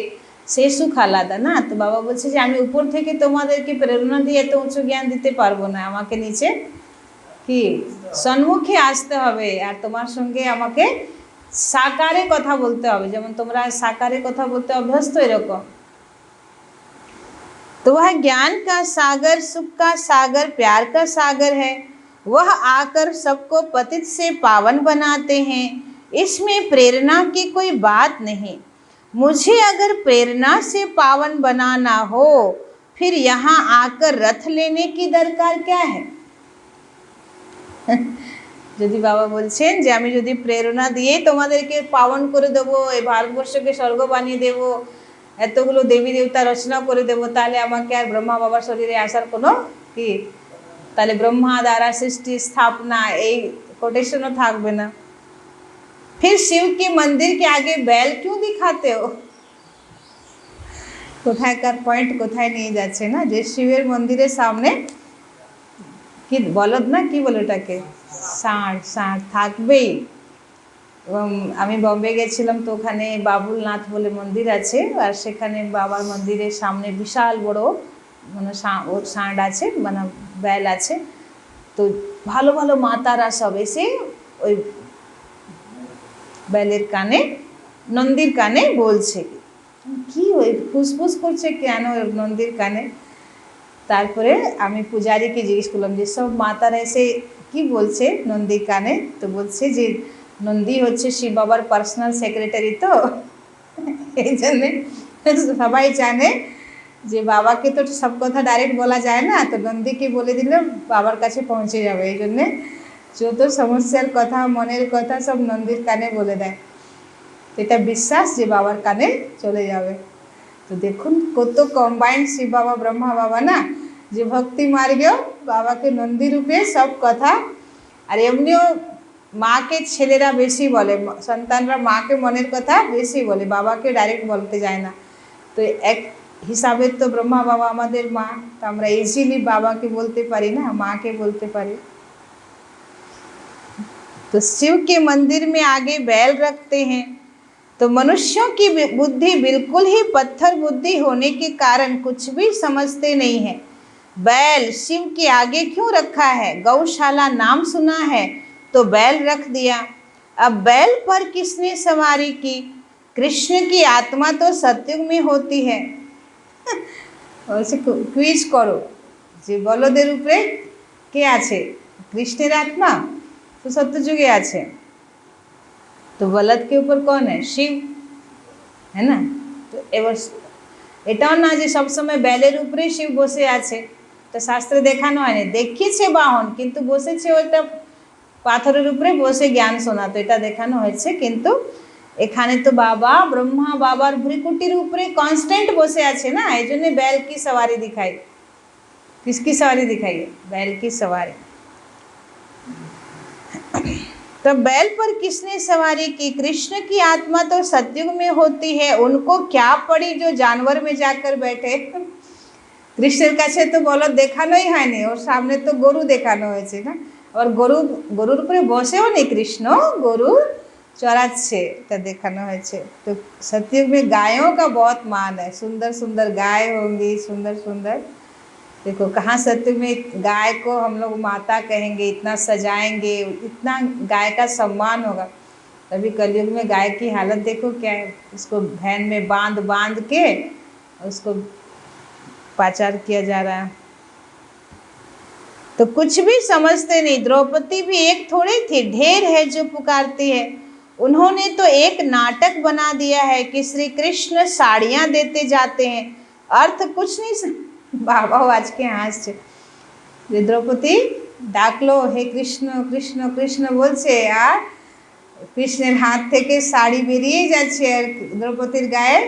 সে সুখ আলাদা না। তো বাবা বলছে যে আমি উপর থেকে তোমাদেরকে প্রেরণা দিয়ে এত উঁচু জ্ঞান দিতে পারবো না, আমাকে নিচে কি সম্মুখে আসতে হবে, আর তোমার সঙ্গে আমাকে সাকারে কথা বলতে হবে, যেমন তোমরা সাকারে কথা বলতে অভ্যস্ত এরকম। तो वह ज्ञान का सागर, सुख का सागर, प्यार का सागर है। वह आकर सबको पतित से पावन बनाते हैं। इसमें प्रेरणा की कोई बात नहीं। मुझे अगर प्रेरणा से पावन बनाना हो, फिर यहाँ आकर रथ लेने की दरकार क्या है? যদি বাবা বলছেন যে আমি যদি প্রেরণা দিয়ে তোমাদেরকে পাবন করে দেবো, এই ভারতবর্ষকে স্বর্গ বানিয়ে দেবো, এতগুলো দেবী দেবতা রচনা করে দেবো, তাহলে আমাকে আর ব্রহ্মা বাবার শরীরে আসার কোনো কি, তাহলে ব্রহ্মা দ্বারা সৃষ্টি স্থাপনা এই কোটেশনও থাকবে না। फिर शिव के मंदिर के आगे बैल क्यों दिखाते हो? কোথায়কার পয়েন্ট কোথায় নিয়ে যাচ্ছে না, যে শিবের মন্দিরের সামনে কি বলদ না কি বলে ওটাকে, ষাঁড় ষাঁড় থাকবেই। এবং আমি বম্বে গেছিলাম, তো ওখানে বাবুলনাথ বলে মন্দির আছে, আর সেখানে বাবার মন্দিরের সামনে বিশাল বড় মানে ষাঁড় আছে, মানে বেল আছে। তো ভালো ভালো মাতারা সব এসে ওই বেলের কানে, নন্দীর কানে বলছে, কি ওই ফুসফুস করছে কেন নন্দীর কানে। তারপরে আমি পূজারীকে জিজ্ঞেস করলাম যে সব মাতারা এসে কি বলছে নন্দীর কানে, তো বলছে যে নন্দী হচ্ছে শিব বাবার পার্সোনাল সেক্রেটারি, তো এই জন্যে সবাই জানে যে বাবাকে তো সব কথা ডাইরেক্ট বলা যায় না, তো নন্দীকে বলে দিলে বাবার কাছে পৌঁছে যাবে। এই জন্যে যত সমস্যার কথা, মনের কথা সব নন্দীর কানে বলে দেয়। এটা বিশ্বাস যে বাবার কানে চলে যাবে। তো দেখুন কত কম্বাইন্ড শিব বাবা ব্রহ্মা বাবা না, যে ভক্তি মার্গেও বাবাকে নন্দী রূপে সব কথা। আর এমনিও মাকে ছেলেরা বেশি বলে, সন্তানরা মাকে মনের কথা বেশি বলে, বাবাকে ডাইরেক্ট বলতে যায় না। তো এক হিসাবে তো ब्रह्मा बाबा আমাদের মা, তো আমরা इजीली বাবাকে বলতে পারি না, মাকে বলতে পারি। तो शिव के मंदिर में आगे बैल रखते हैं, तो मनुष्यों की बुद्धि बिल्कुल ही पत्थर बुद्धि होने के कारण कुछ भी समझते नहीं है। बैल शिव के आगे क्यों रखा है? गौशाला नाम सुना है तो बैल रख दिया। अब बैल पर किसने सवारी की? कृष्ण की आत्मा तो सतयुग में होती है। क्विज करो যে বলদের উপরে কে আছে? কৃষ্ণের আত্মা तो सत्ययुगे আছে। तो बलद के ऊपर कौन है? शिव है ना। तो এবার এটাও না যে সব সময় বেলের উপরে শিব বসে আছে, তো শাস্ত্রে দেখানো হয়নি। দেখিয়েছে বাহন, কিন্তু বসেছে ওইটা পাথরের উপরে বসে জ্ঞান শোনা, তো এটা দেখানো হয়েছে। কিন্তু এখানে তো বাবা ব্রহ্মা বাবার ভ্রিকুটির উপরে কনস্ট্যান্ট বসে আছে না, এই জন্য बैल की सवारी दिखाई। किसकी सवारी दिखाई? बैल की सवारी। तो बैल पर किसने सवारी की? कृष्ण की आत्मा तो सतयुग में होती है, उनको क्या पड़ी जो जानवर में जाकर बैठे। কৃষ্ণের কাছে তো বলদ দেখানোই হয়নি, ওর সামনে তো গরু দেখানো হয়েছে না। और গরুর উপরে বসেও নেই কৃষ্ণ, গরু चराচ্ছে, এটা দেখানো হয়েছে। तो सतयुग में गायों का बहुत मान है, सुंदर सुंदर गाय होंगी, सुंदर सुंदर। देखो कहाँ सतयुग में गाय को हम लोग माता कहेंगे, इतना सजाएंगे, इतना गाय का सम्मान होगा। तभी कलयुग में गाय की हालत देखो क्या है, उसको भैन में बांध बांध के उसको पाचार किया जा रहा है। तो कुछ भी समझते नहीं। द्रौपदी भी एक थोड़ी थी, ढेर है जो पुकारती है। उन्होंने तो एक नाटक बना दिया है कि श्री कृष्ण साड़ियाँ देते जाते हैं, अर्थ कुछ नहीं। बाबा आज के हासছে যে দ্রৌপদী ডাকলো হে কৃষ্ণ কৃষ্ণ কৃষ্ণ বলছে, আর কৃষ্ণের হাত থেকে শাড়ি বেরিয়েই যাচ্ছে, আর দ্রৌপদীর গায়ে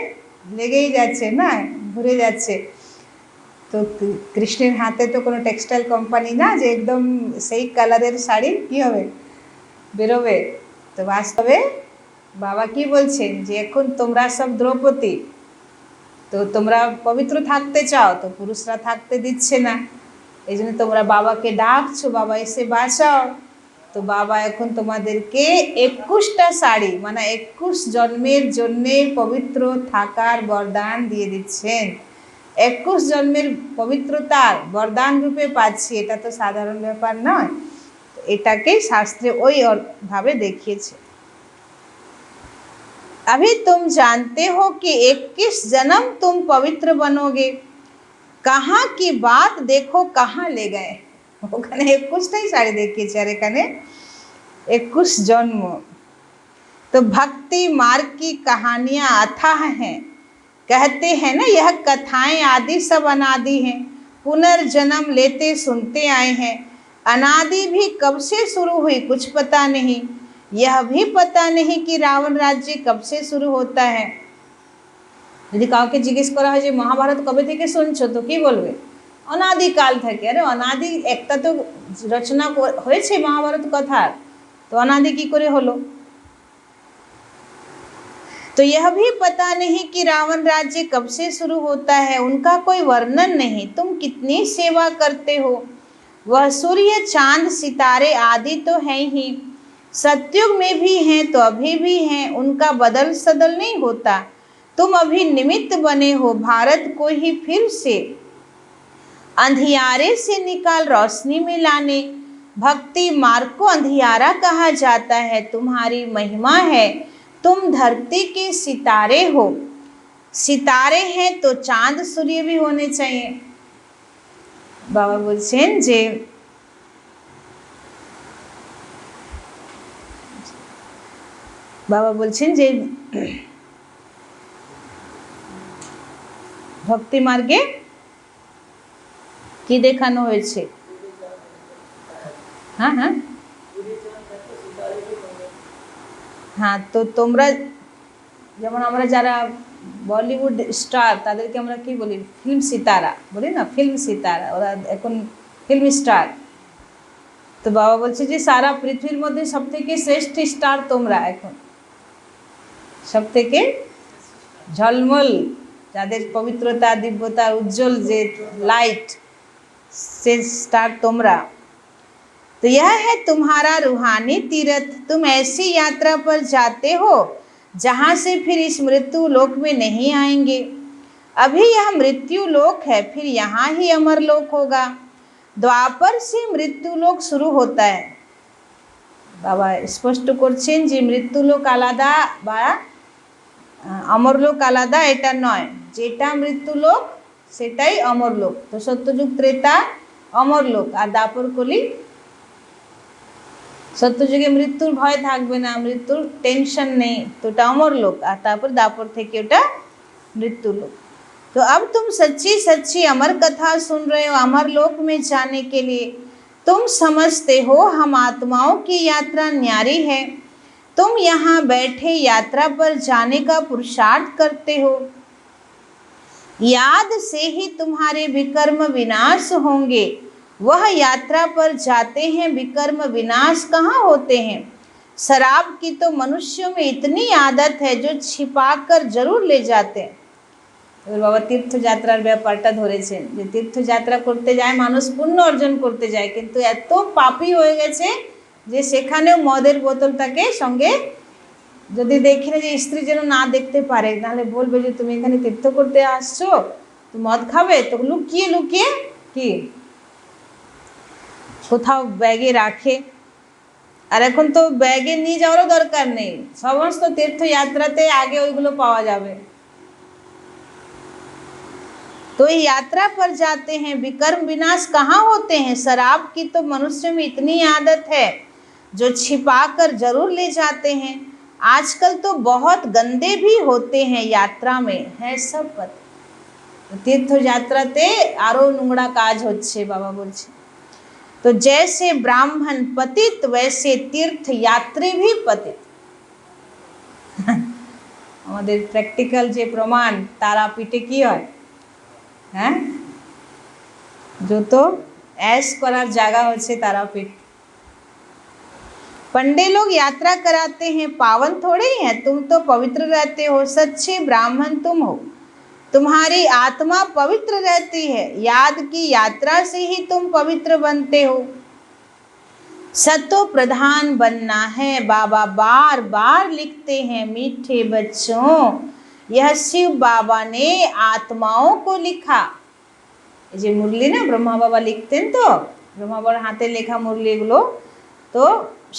লেগেই যাচ্ছে না, ঘুরে যাচ্ছে। তো কৃষ্ণের হাতে তো কোনো টেক্সটাইল কোম্পানি না যে একদম সেই কালারের শাড়ি কী হবে বেরোবে। তো বাস্তবে বাবা কি বলছেন যে এখন তোমরা সব দ্রৌপদী, তো তোমরা পবিত্র থাকতে চাও, তো পুরুষরা থাকতে দিচ্ছে না, এই জন্য তোমরা বাবাকে ডাকছো, বাবা এসে বাঁচাও। তো বাবা এখন তোমাদেরকে 21টা শাড়ি, মানে 21 জন্মের জন্যে পবিত্র থাকার বরদান দিয়ে দিচ্ছেন। 21 জন্মের পবিত্রতার বরদান রূপে পাচ্ছি, এটা তো সাধারণ ব্যাপার নয়। এটাকেই শাস্ত্রে ওই ভাবে দেখিয়েছে। अभी तुम जानते हो कि 21 जन्म तुम पवित्र बनोगे। कहाँ की बात देखो कहाँ ले गए। ওখানে 21টাই শাড়ি দেখিয়েছে, আর এখানে 21 जन्म। तो भक्ति मार्ग की कहानियाँ अथाह हैं। कहते हैं ना यह कथाएं आदि सब अनादि हैं, पुनर्जन्म लेते सुनते आए हैं। अनादि भी कब से शुरू हुई कुछ पता नहीं, यह भी पता नहीं कि रावण राज्य कब से शुरू होता है। যদি কাউকে জিজ্ঞেস করা হয় যে মহাভারত কবে থেকে শুনছো, তো কি বলবে? অনাদিকাল থেকে। আরে অনাদি একটা তো রচনা হয়েছে মহাভারত কথার, তো অনাদি কি করে হলো? तो यह भी पता नहीं कि रावण राज्य कब से शुरू होता है, उनका कोई वर्णन नहीं। तुम कितनी सेवा करते हो, वह सूर्य चांद सितारे आदि तो हैं ही, सतयुग में भी हैं तो अभी भी हैं, उनका बदल सदल नहीं होता। तुम अभी निमित्त बने हो भारत को ही फिर से अंधियारे से निकाल रोशनी में लाने। भक्ति मार्ग को अंधियारा कहा जाता है, तुम्हारी महिमा है, तुम धरती के सितारे हो। सितारे हैं तो चांद सूर्य भी होने चाहिए। बाबा बोलছেন যে ভক্তি মার্গে কি দেখানো হয়েছে? হ্যাঁ হ্যাঁ হ্যাঁ, তো তোমরা যেমন আমরা যারা বলিউড স্টার তাদেরকে আমরা কি বলি? ফিল্ম সিতারা বলি না, ফিল্ম সিতারা, ওরা এখন ফিল্ম স্টার। তো বাবা বলছে যে সারা পৃথিবীর মধ্যে সব থেকে শ্রেষ্ঠ স্টার তোমরা, এখন সব থেকে ঝলমল, যাদের পবিত্রতা দিব্যতা উজ্জ্বল যে লাइट से स्टार तुमरा। तो यह है तुम्हारा रूहानी तीर्थ। तुम ऐसी यात्रा पर जाते हो जहाँ से फिर इस मृत्यु लोक में नहीं आएंगे। अभी यह मृत्यु लोक है, फिर यहाँ ही अमर लोक होगा। द्वापर से मृत्यु लोक शुरू होता है। बाबा स्पष्ट करছেন যে মৃত্যু লোক আলাদা বা অমরলোক আলাদা, এটা নয়। যেটা মৃত্যুলোক সেটাই অমরলোক। তো সত্যযুগ ত্রেতা অমরলোক, আর দাপর কলি সত্যযুগে মৃত্যুর ভয় থাকবে না, মৃত্যুর টেনশন নেই, তো ওটা অমরলোক। আর তারপর দাপর থেকে ওটা मृत्युलोक। तो अब तुम सच्ची सच्ची अमर कथा सुन रहे हो। अमर लोक में जाने के लिए तुम समझते हो हम आत्माओं की यात्रा न्यारी है। तुम यहाँ बैठे यात्रा पर जाने का पुरुषार्थ करते हो। याद से ही तुम्हारे विकर्म विनाश होंगे। वह यात्रा पर जाते हैं, विकर्म विनाश कहाँ होते हैं? शराब की तो मनुष्यों में इतनी आदत है जो छिपा कर जरूर ले जाते हैं। এবার বাবা তীর্থযাত্রার ব্যাপারটা ধরেছেন যে তীর্থযাত্রা করতে যায় মানুষ, পুণ্য অর্জন করতে যায়, কিন্তু এত পাপী হয়ে গেছে যে সেখানেও মদের বোতলটাকে সঙ্গে, যদি দেখে না যে স্ত্রী যেন না দেখতে পারে, তাহলে বলবে যে তুমি এখানে তীর্থ করতে আসছো, তো মদ খাবে, তো লুকিয়ে লুকিয়ে কি কোথাও ব্যাগে রাখে। আর এখন তো ব্যাগে নিয়ে যাওয়ারও দরকার নেই, সমস্ত তীর্থযাত্রাতে আগে ওইগুলো পাওয়া যাবে। तो यात्रा पर जाते हैं, विकर्म विनाश कहाँ होते हैं? शराब की तो मनुष्य में इतनी आदत है जो छिपा कर जरूर ले जाते हैं। आजकल तो बहुत गंदे भी होते हैं यात्रा में, है सब पता। तीर्थ यात्राते आरो নোংরা কাজ হচ্ছে বাবা বলছে। तो जैसे ब्राह्मण पतित वैसे तीर्थ यात्री भी पतित। আমাদের প্র্যাকটিক্যাল যে প্রমাণ, তারাপীঠে কি হয়? হ্যাঁ, যত ऐश করার জায়গা হচ্ছে তারাপীঠ। पंडे लोग यात्रा कराते हैं, पावन थोड़े ही हैं। तुम तो पवित्र रहते हो, सच्चे ब्राह्मण तुम हो, तुम्हारी आत्मा पवित्र रहती है। याद की यात्रा से ही तुम पवित्र बनते हो। सतो प्रधान बनना है, बाबा बार बार लिखते हैं मीठे बच्चों। यह शिव बाबा ने आत्माओं को लिखा। যে মুরলি না ব্রহ্মা বাবা লিখতেন, তো ব্রহ্মা বাবার হাতে লেখা মুরলি এগুলো তো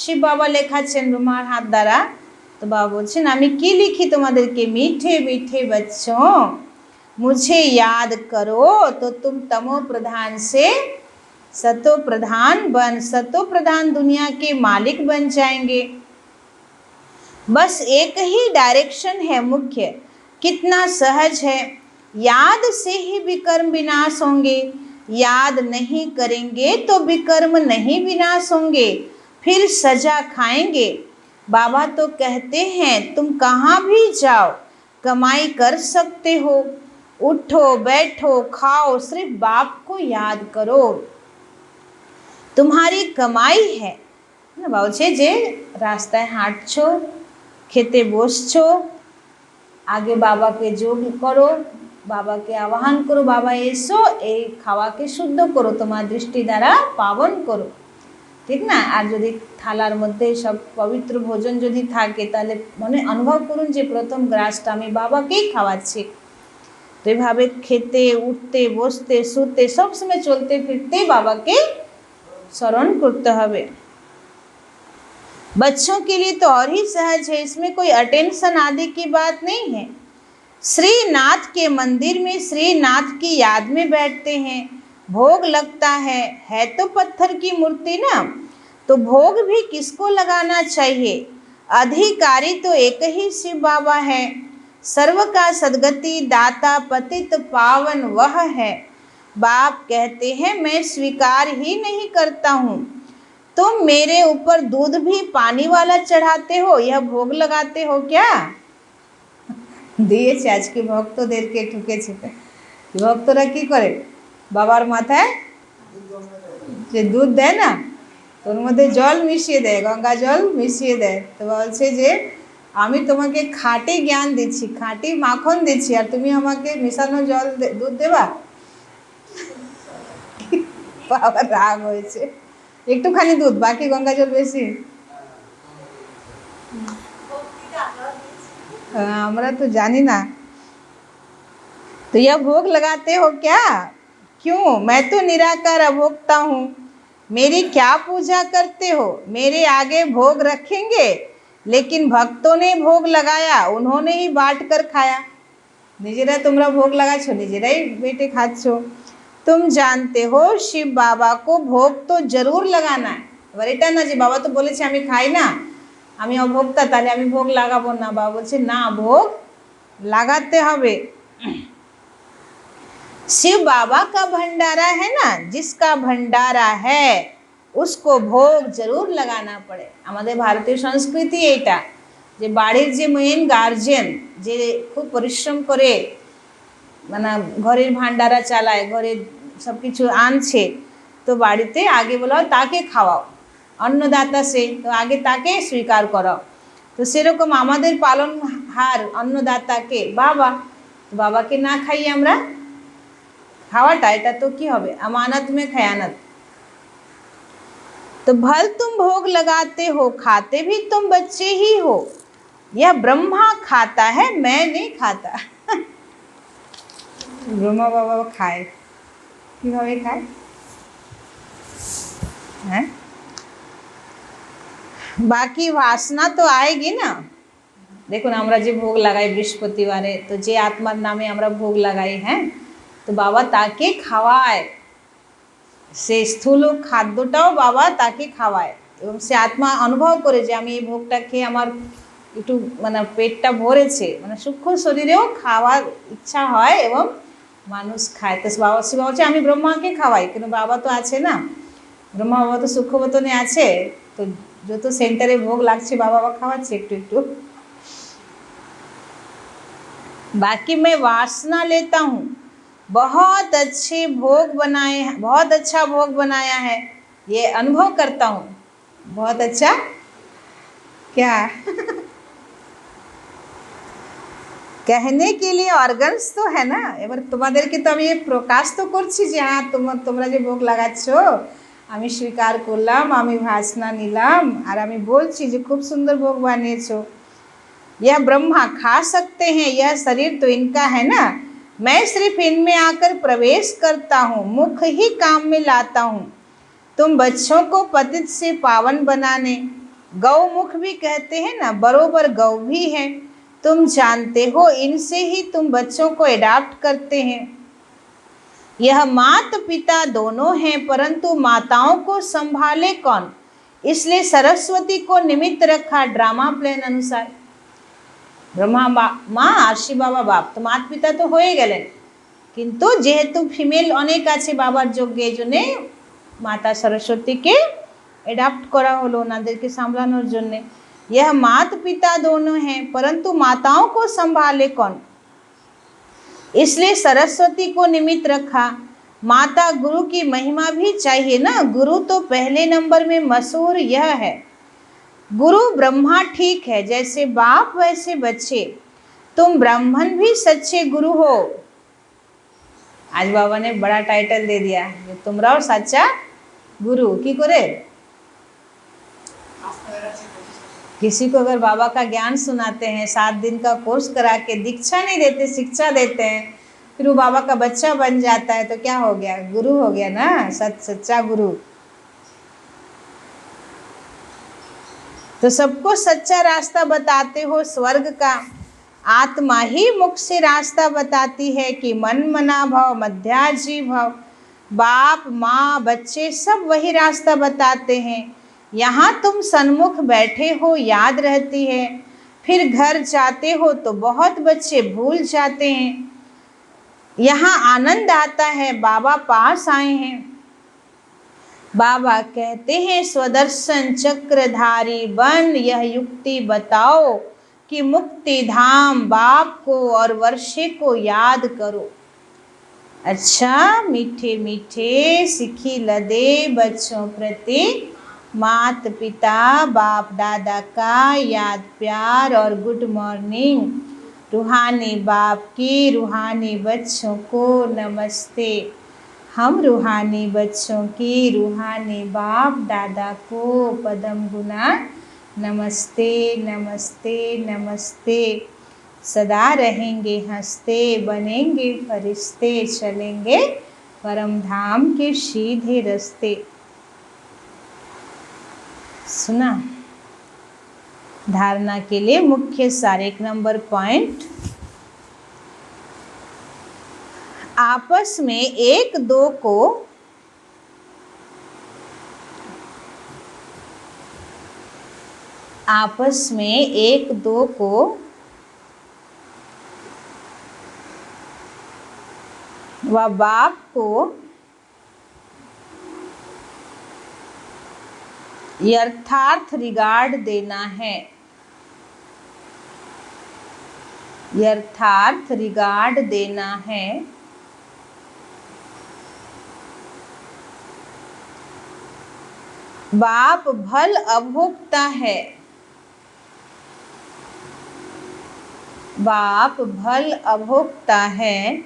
শিব বাবা লেখাচ্ছেন ব্রহ্মার হাত দ্বারা। তো বাবা বলছেন আমি কি লিখি তোমাদেরকে? मीठे मीठे बच्चों मुझे याद करो तो तुम तमो प्रधान से सतो प्रधान बन, सतो प्रधान दुनिया के मालिक बन जाएंगे। बस एक ही डायरेक्शन है मुख्य, कितना सहज है। याद से ही विकर्म विनाश होंगे। याद नहीं करेंगे तो विकर्म नहीं विनाश होंगे, फिर सजा खाएंगे। बाबा तो कहते हैं तुम कहाँ भी जाओ कमाई कर सकते हो, उठो बैठो खाओ, सिर्फ बाप को याद करो, तुम्हारी कमाई है। बाबा বলছে যে রাস্তায় হাঁটছো, খেতে বসছো, আগে বাবাকে যোগ করো, বাবাকে আহ্বান করো, বাবা এসো, এই খাওয়াকে শুদ্ধ করো, তোমার দৃষ্টি দ্বারা পাবন করো, ঠিক না? আর যদি থালার মধ্যে সব পবিত্র ভোজন যদি থাকে, তাহলে মনে অনুভব করুন যে প্রথম গ্রাসটা আমি বাবাকেই খাওয়াচ্ছি। তো এইভাবে খেতে উঠতে বসতে শুতে সবসময় চলতে ফিরতে বাবাকে স্মরণ করতে হবে। बच्चों के लिए तो और ही सहज है, इसमें कोई अटेंशन आदि की बात नहीं है। श्रीनाथ के मंदिर में श्रीनाथ की याद में बैठते हैं, भोग लगता है तो पत्थर की मूर्ति ना, तो भोग भी किसको लगाना चाहिए? अधिकारी तो एक ही शिव बाबा है। सर्व का सद्गति दाता पतित पावन वह है। बाप कहते हैं मैं स्वीकार ही नहीं करता हूँ। तुम मेरे ऊपर दूध भी पानी वाला चढ़ाते हो, यह भोग लगाते हो क्या? दिए आज के भक्त देर के ठुके भक्तरा की करे बाबार माथाয় যে দুধ দেয় না, তোর মধ্যে জল মিশিয়ে দেয়, গঙ্গা জল মিশিয়ে দেয়, তো বলছে যে আমি তোমাকে খাঁটি জ্ঞান দিচ্ছি, খাঁটি মাখন দিচ্ছি, আর তুমি আমাকে মিশানো জল দুধ দেবা? বাবার রাগ হয়েছে, একটুখানি দুধ বাকি গঙ্গা জল বেশি। हमरा तो जानी ना। तो यह भोग लगाते हो क्या? क्यों? मैं तो निराकार अभोक्ता हूँ, मेरी क्या पूजा करते हो? मेरे आगे भोग रखेंगे, लेकिन भक्तों ने भोग लगाया, उन्होंने ही बांट कर खाया। निजेरा तुमरा भोग लगाछो, निजेरा ही बेटे खाच्छो। तुम जानते हो शिव बाबा को भोग तो जरूर लगाना है। এবার এটা না যে বাবা তো বলেছে আমি খাই না, আমি অভোক্তা, তাহলে আমি ভোগ লাগাবো না। বাবা বলছে না, ভোগ লাগাতে হবে। शिव बाबा का भंडारा है ना, जिसका भंडारा है उसको भोग जरूर लगाना पड़े। আমাদের ভারতীয় সংস্কৃতি এইটা যে বাড়ির যে মেইন গার্জিয়ান যে খুব পরিশ্রম করে মানে ঘরের ভান্ডারা চালায়, ঘরে সব কিছু আনছে, তো বাড়িতে আগে বলা হয় তাকে খাওয়াও, অন্নদাতা সে, তো আগে তাকে স্বীকার করো। তো সেরকম আমাদের পালনহার অন্নদাতাকে বাবা, বাবাকে না খাইয়ে আমরা খাওয়াটা এটা তো কি হবে, আমানত में खयानत। तो भल तुम भोग लगाते हो, खाते भी तुम बच्चे ही हो। यह ब्रह्मा खाता है, मैं नहीं खाता। ब्रह्मा बाबा खाए, কিভাবে খায়? हैं? बाकी वासना तो आएगी ना। দেখুন আমরা যে ভোগ লাগাই বৃহস্পতিবারে, তো যে আত্মার নামে আমরা ভোগ লাগাই, হ্যাঁ, তো বাবা তাকে খাওয়ায়, সে স্থূল খাদ্যটাও বাবা তাকে খাওয়ায়, এবং সে আত্মা অনুভব করে যে আমি এই ভোগটা খেয়ে আমার একটু মানে পেটটা ভরেছে, মানে সূক্ষ্ম শরীরেও খাওয়ার ইচ্ছা হয় এবং মানুষ খায়। তো বাবা শিবা বলছে আমি ব্রহ্মাকে খাওয়াই, কিন্তু বাবা তো আছে না, ব্রহ্মা বাবা তো সূক্ষ্মবতনে আছে, তো যত সেন্টারে ভোগ লাগছে বাবা বাবা খাওয়াচ্ছে একটু একটু। बाकी मैं वासना लेता हूँ, बहुत अच्छे भोग बनाए हैं, बहुत अच्छा भोग बनाया है, ये अनुभव करता हूँ। बहुत अच्छा क्या कहने के लिए ऑर्गन्स तो है ना। এবার তোমাদেরকে তো আমি প্রকাশ তো করছি যে হ্যাঁ তোমরা যে ভোগ লাগাচ্ছো আমি স্বীকার করলাম, আমি ভাসনা নিলাম, আর আমি বলছি যে খুব সুন্দর ভোগ বানিয়েছো। यह ब्रह्मा खा सकते हैं, यह शरीर तो इनका है ना, मैं सिर्फ इनमें आकर प्रवेश करता हूँ, मुख ही काम में लाता हूँ। तुम बच्चों को पतित से पावन बनाने, गौमुख भी कहते हैं ना, बरोबर गौ भी है। तुम जानते हो इनसे ही तुम बच्चों को एडाप्ट करते हैं। यह माता पिता दोनों हैं, परंतु माताओं को संभाले कौन, इसलिए सरस्वती को निमित्त रखा ड्रामा प्लान अनुसार। ব্রহ্মা মা আর শিব বাবা বাপ, তো মাত পিতা তো হয়ে গেলেন, কিন্তু যেহেতু ফিমেল অনেক আছে বাবার যোগ্যে, এই জন্যে মাতা সরস্বতীকে এডাপ্ট করা হলো ওনাদেরকে সামলানোর জন্যে। यह माता पिता दोनों हैं, परंतु माताओं को संभाले कौन, इसलिए सरस्वती को निमित्त रखा। माता गुरु की महिमा भी चाहिए ना, गुरु तो पहले नंबर में मशहूर यह है। गुरु ब्रह्मा ठीक है, जैसे बाप वैसे बच्चे, तुम ब्राह्मण भी सच्चे गुरु हो। आज बाबा ने बड़ा टाइटल दे दिया, तुमराও सच्चा गुरु। की करे किसी को अगर बाबा का ज्ञान सुनाते हैं, 7 दिन का कोर्स करा के दीक्षा नहीं देते, शिक्षा देते हैं, फिर वो बाबा का बच्चा बन जाता है, तो क्या हो गया, गुरु हो गया ना, सच्चा गुरु। तो सबको सच्चा रास्ता बताते हो स्वर्ग का, आत्मा ही मुख से रास्ता बताती है कि मन मना भव मध्याजी भव। बाप माँ बच्चे सब वही रास्ता बताते हैं, यहाँ तुम सन्मुख बैठे हो याद रहती है, फिर घर जाते हो तो बहुत बच्चे भूल जाते हैं। यहाँ आनंद आता है, बाबा पास आए हैं। बाबा कहते हैं स्वदर्शन चक्रधारी बन, यह युक्ति बताओ कि मुक्ति धाम बाप को और वर्षे को याद करो। अच्छा, मीठे मीठे सिखी लदे बच्चों प्रति मात पिता बाप दादा का याद प्यार और गुड मॉर्निंग। रूहानी बाप की रूहानी बच्चों को नमस्ते। हम रूहानी बच्चों की रूहानी बाप दादा को पदम गुना नमस्ते नमस्ते नमस्ते। सदा रहेंगे हंसते, बनेंगे फरिश्ते, चलेंगे परम धाम के सीधे रास्ते। सुना? धारणा के लिए मुख्य सार। 1 नंबर पॉइंट, आपस में एक दो को व बाप को यथार्थ रिगार्ड देना है। यथार्थ रिगार्ड देना है। बाप भल अभोक्ता है। बाप भल अभोक्ता है।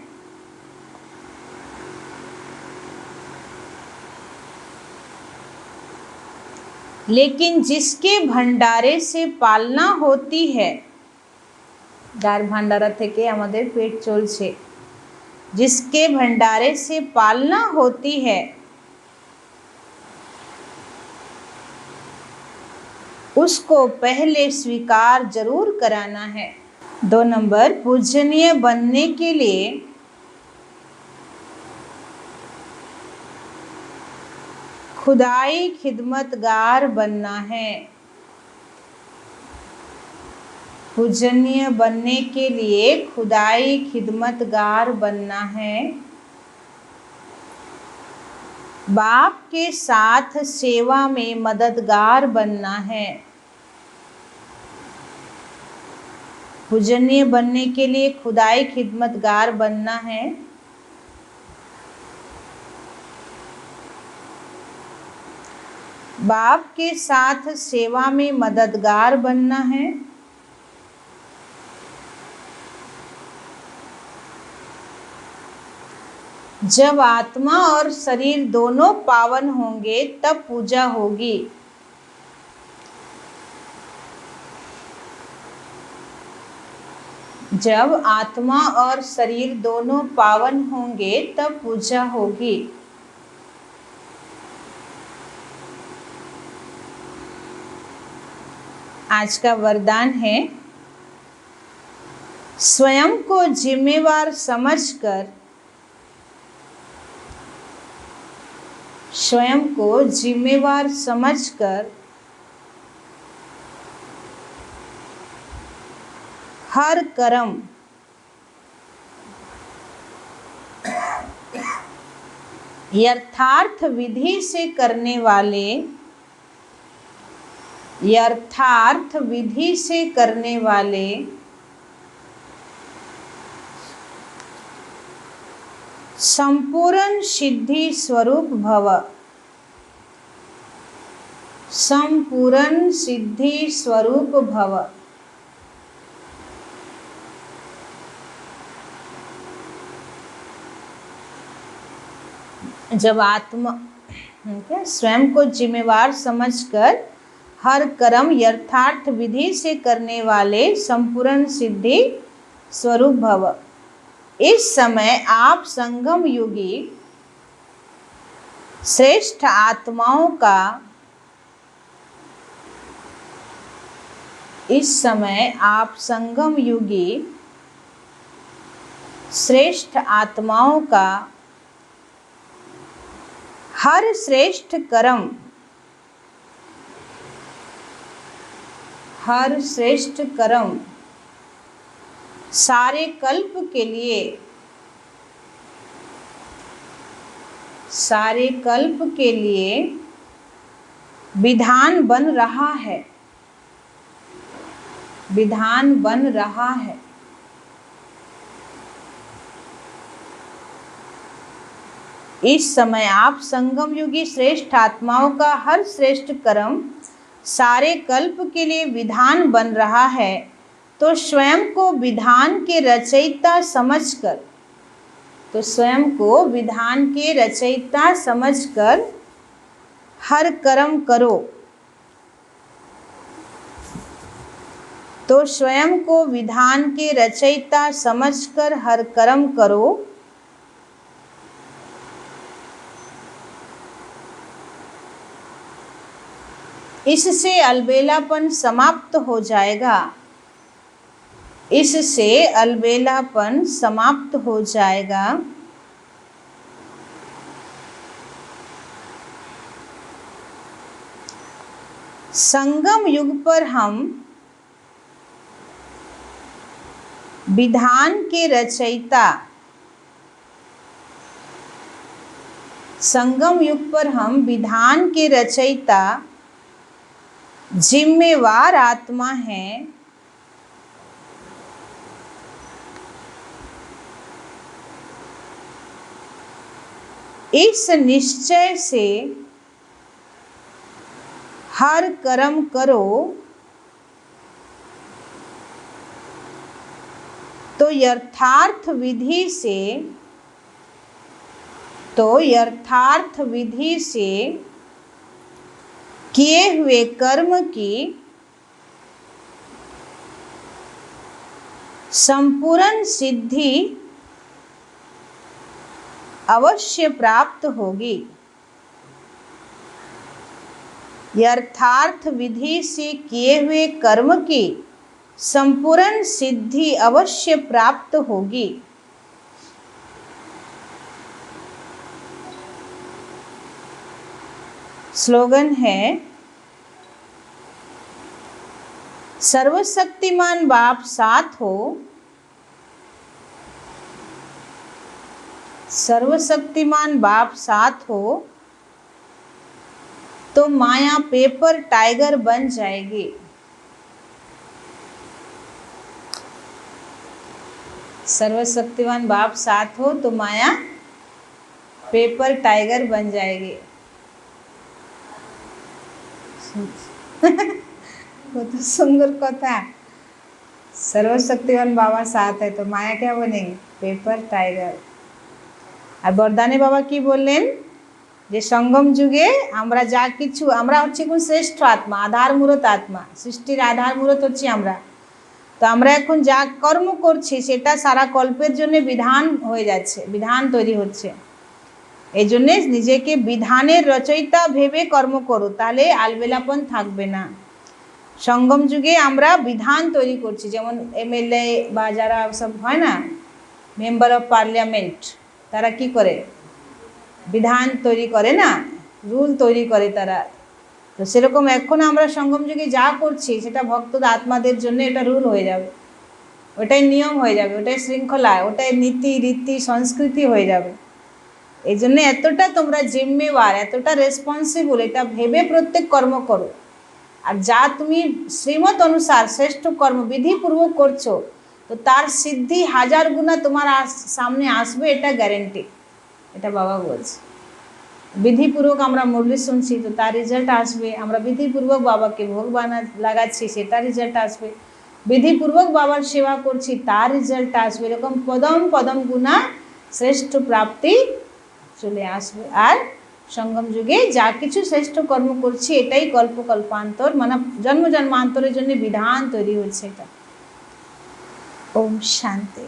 लेकिन जिसके भंडारे से पालना होती है, जार भांडारा थेके आमादेर पेट चलछे, जिसके भंडारे से पालना होती है उसको पहले स्वीकार जरूर कराना है। 2 नंबर, पूजनीय बनने के लिए खुदाई खिदमतगार बनना है। पूजनीय बनने के लिए खुदाई खिदमतगार बनना है। बाप के साथ सेवा में मददगार बनना है। पूजनीय बनने के लिए खुदाई खिदमतगार बनना है। बाप के साथ सेवा में मददगार बनना है। जब आत्मा और शरीर दोनों पावन होंगे तब पूजा होगी। जब आत्मा और शरीर दोनों पावन होंगे तब पूजा होगी। आज का वरदान है, स्वयं को जिम्मेवार समझकर, स्वयं को जिम्मेवार समझकर हर कर्म यथार्थ विधि से करने वाले, यथार्थ विधि से करने वाले संपूर्ण सिद्धि स्वरूप भव। संपूर्ण सिद्धि स्वरूप भव। जब आत्मा स्वयं को जिम्मेवार समझकर हर कर्म यथार्थ विधि से करने वाले संपूर्ण सिद्धि स्वरूप भव। इस समय आप संगम युगी श्रेष्ठ आत्माओं का, इस समय आप संगम युगी श्रेष्ठ आत्माओं का हर श्रेष्ठ कर्म, हर श्रेष्ठ कर्म सारे कल्प के लिए, सारे कल्प के लिए विधान बन रहा है, विधान बन रहा है। इस समय आप संगम युगी श्रेष्ठ आत्माओं का हर श्रेष्ठ कर्म सारे कल्प के लिए विधान बन रहा है, तो स्वयं को विधान के रचयिता समझकर, तो स्वयं को विधान के रचयिता समझकर हर कर्म करो, तो स्वयं को विधान के रचयिता समझकर हर कर्म करो। इससे अलबेलापन समाप्त हो जाएगा, इससे अलबेलापन समाप्त हो जाएगा। संगम युग पर हम विधान के रचयिता, संगम युग पर हम विधान के रचयिता जिम्मेवार आत्मा हैं। इस निश्चय से हर कर्म करो, तो यथार्थ विधि से, तो यथार्थ विधि से किए हुए कर्म की संपूर्ण सिद्धि अवश्य प्राप्त होगी। यथार्थ विधि से किए हुए कर्म की संपूर्ण सिद्धि अवश्य प्राप्त होगी। स्लोगन है, सर्वशक्तिमान बाप साथ हो, सर्वशक्तिमान बाप साथ हो तो माया पेपर टाइगर बन जाएगी। सर्वशक्तिमान बाप साथ हो तो माया पेपर टाइगर बन जाएगी। वो तो सुंदर कथा। सर्वशक्तिमान बाबा साथ है तो माया क्या बनेगी? Paper tiger. আর বরদানে বাবা কি বললেন যে সঙ্গম যুগে আমরা যা কিছু, আমরা হচ্ছে কোন শ্রেষ্ঠ আত্মা, আধার মূলত আত্মা, সৃষ্টির আধার মূলত হচ্ছে আমরা। তো আমরা এখন যা কর্ম করছি সেটা সারা কল্পের জন্য বিধান হয়ে যাচ্ছে, বিধান তৈরি হচ্ছে। এই জন্য নিজেকে বিধানের রচয়িতা ভেবে কর্ম করো, তাহলে আলবেলাপন থাকবে না। সঙ্গম যুগে আমরা বিধান তৈরি করছি, যেমন এমএলএ বা যারা সব হয় না, মেম্বার অফ পার্লামেন্ট, তারা কি করে? বিধান তৈরি করে না, রুল তৈরি করে তারা। তো সেরকম এখন আমরা সঙ্গম যুগে যা করছি সেটা ভক্ত আত্মাদের জন্য এটা রুল হয়ে যাবে, ওটাই নিয়ম হয়ে যাবে, ওটাই শৃঙ্খলা, ওটাই নীতি রীতি সংস্কৃতি হয়ে যাবে। এই জন্য এতটা তোমরা জিম্মেওয়ার, এতটা রেসপন্সিবল, এটা ভেবে প্রত্যেক কর্ম করো। আর যা তুমি শ্রীমত অনুসার শ্রেষ্ঠ কর্ম বিধিপূর্বক করছো, তো তার সিদ্ধি হাজার গুণা তোমার সামনে আসবে, এটা গ্যারেন্টি। এটা বাবা বলছে। বিধিপূর্বক আমরা মুরলি শুনছি তো তার রেজাল্ট আসবে, আমরা বিধিপূর্বক বাবাকে ভোগ লাগাচ্ছি সেটা রেজাল্ট আসবে, বিধিপূর্বক বাবার সেবা করছি তার রেজাল্ট আসবে। এরকম পদম পদম গুণা শ্রেষ্ঠ প্রাপ্তি চলে আসবে। আর সঙ্গম যুগে যা কিছু শ্রেষ্ঠ কর্ম করছি এটাই কল্প কল্পান্তর, মানে জন্ম জন্মান্তরের জন্য বিধান তৈরি হচ্ছে এটা। ওম শান্তি।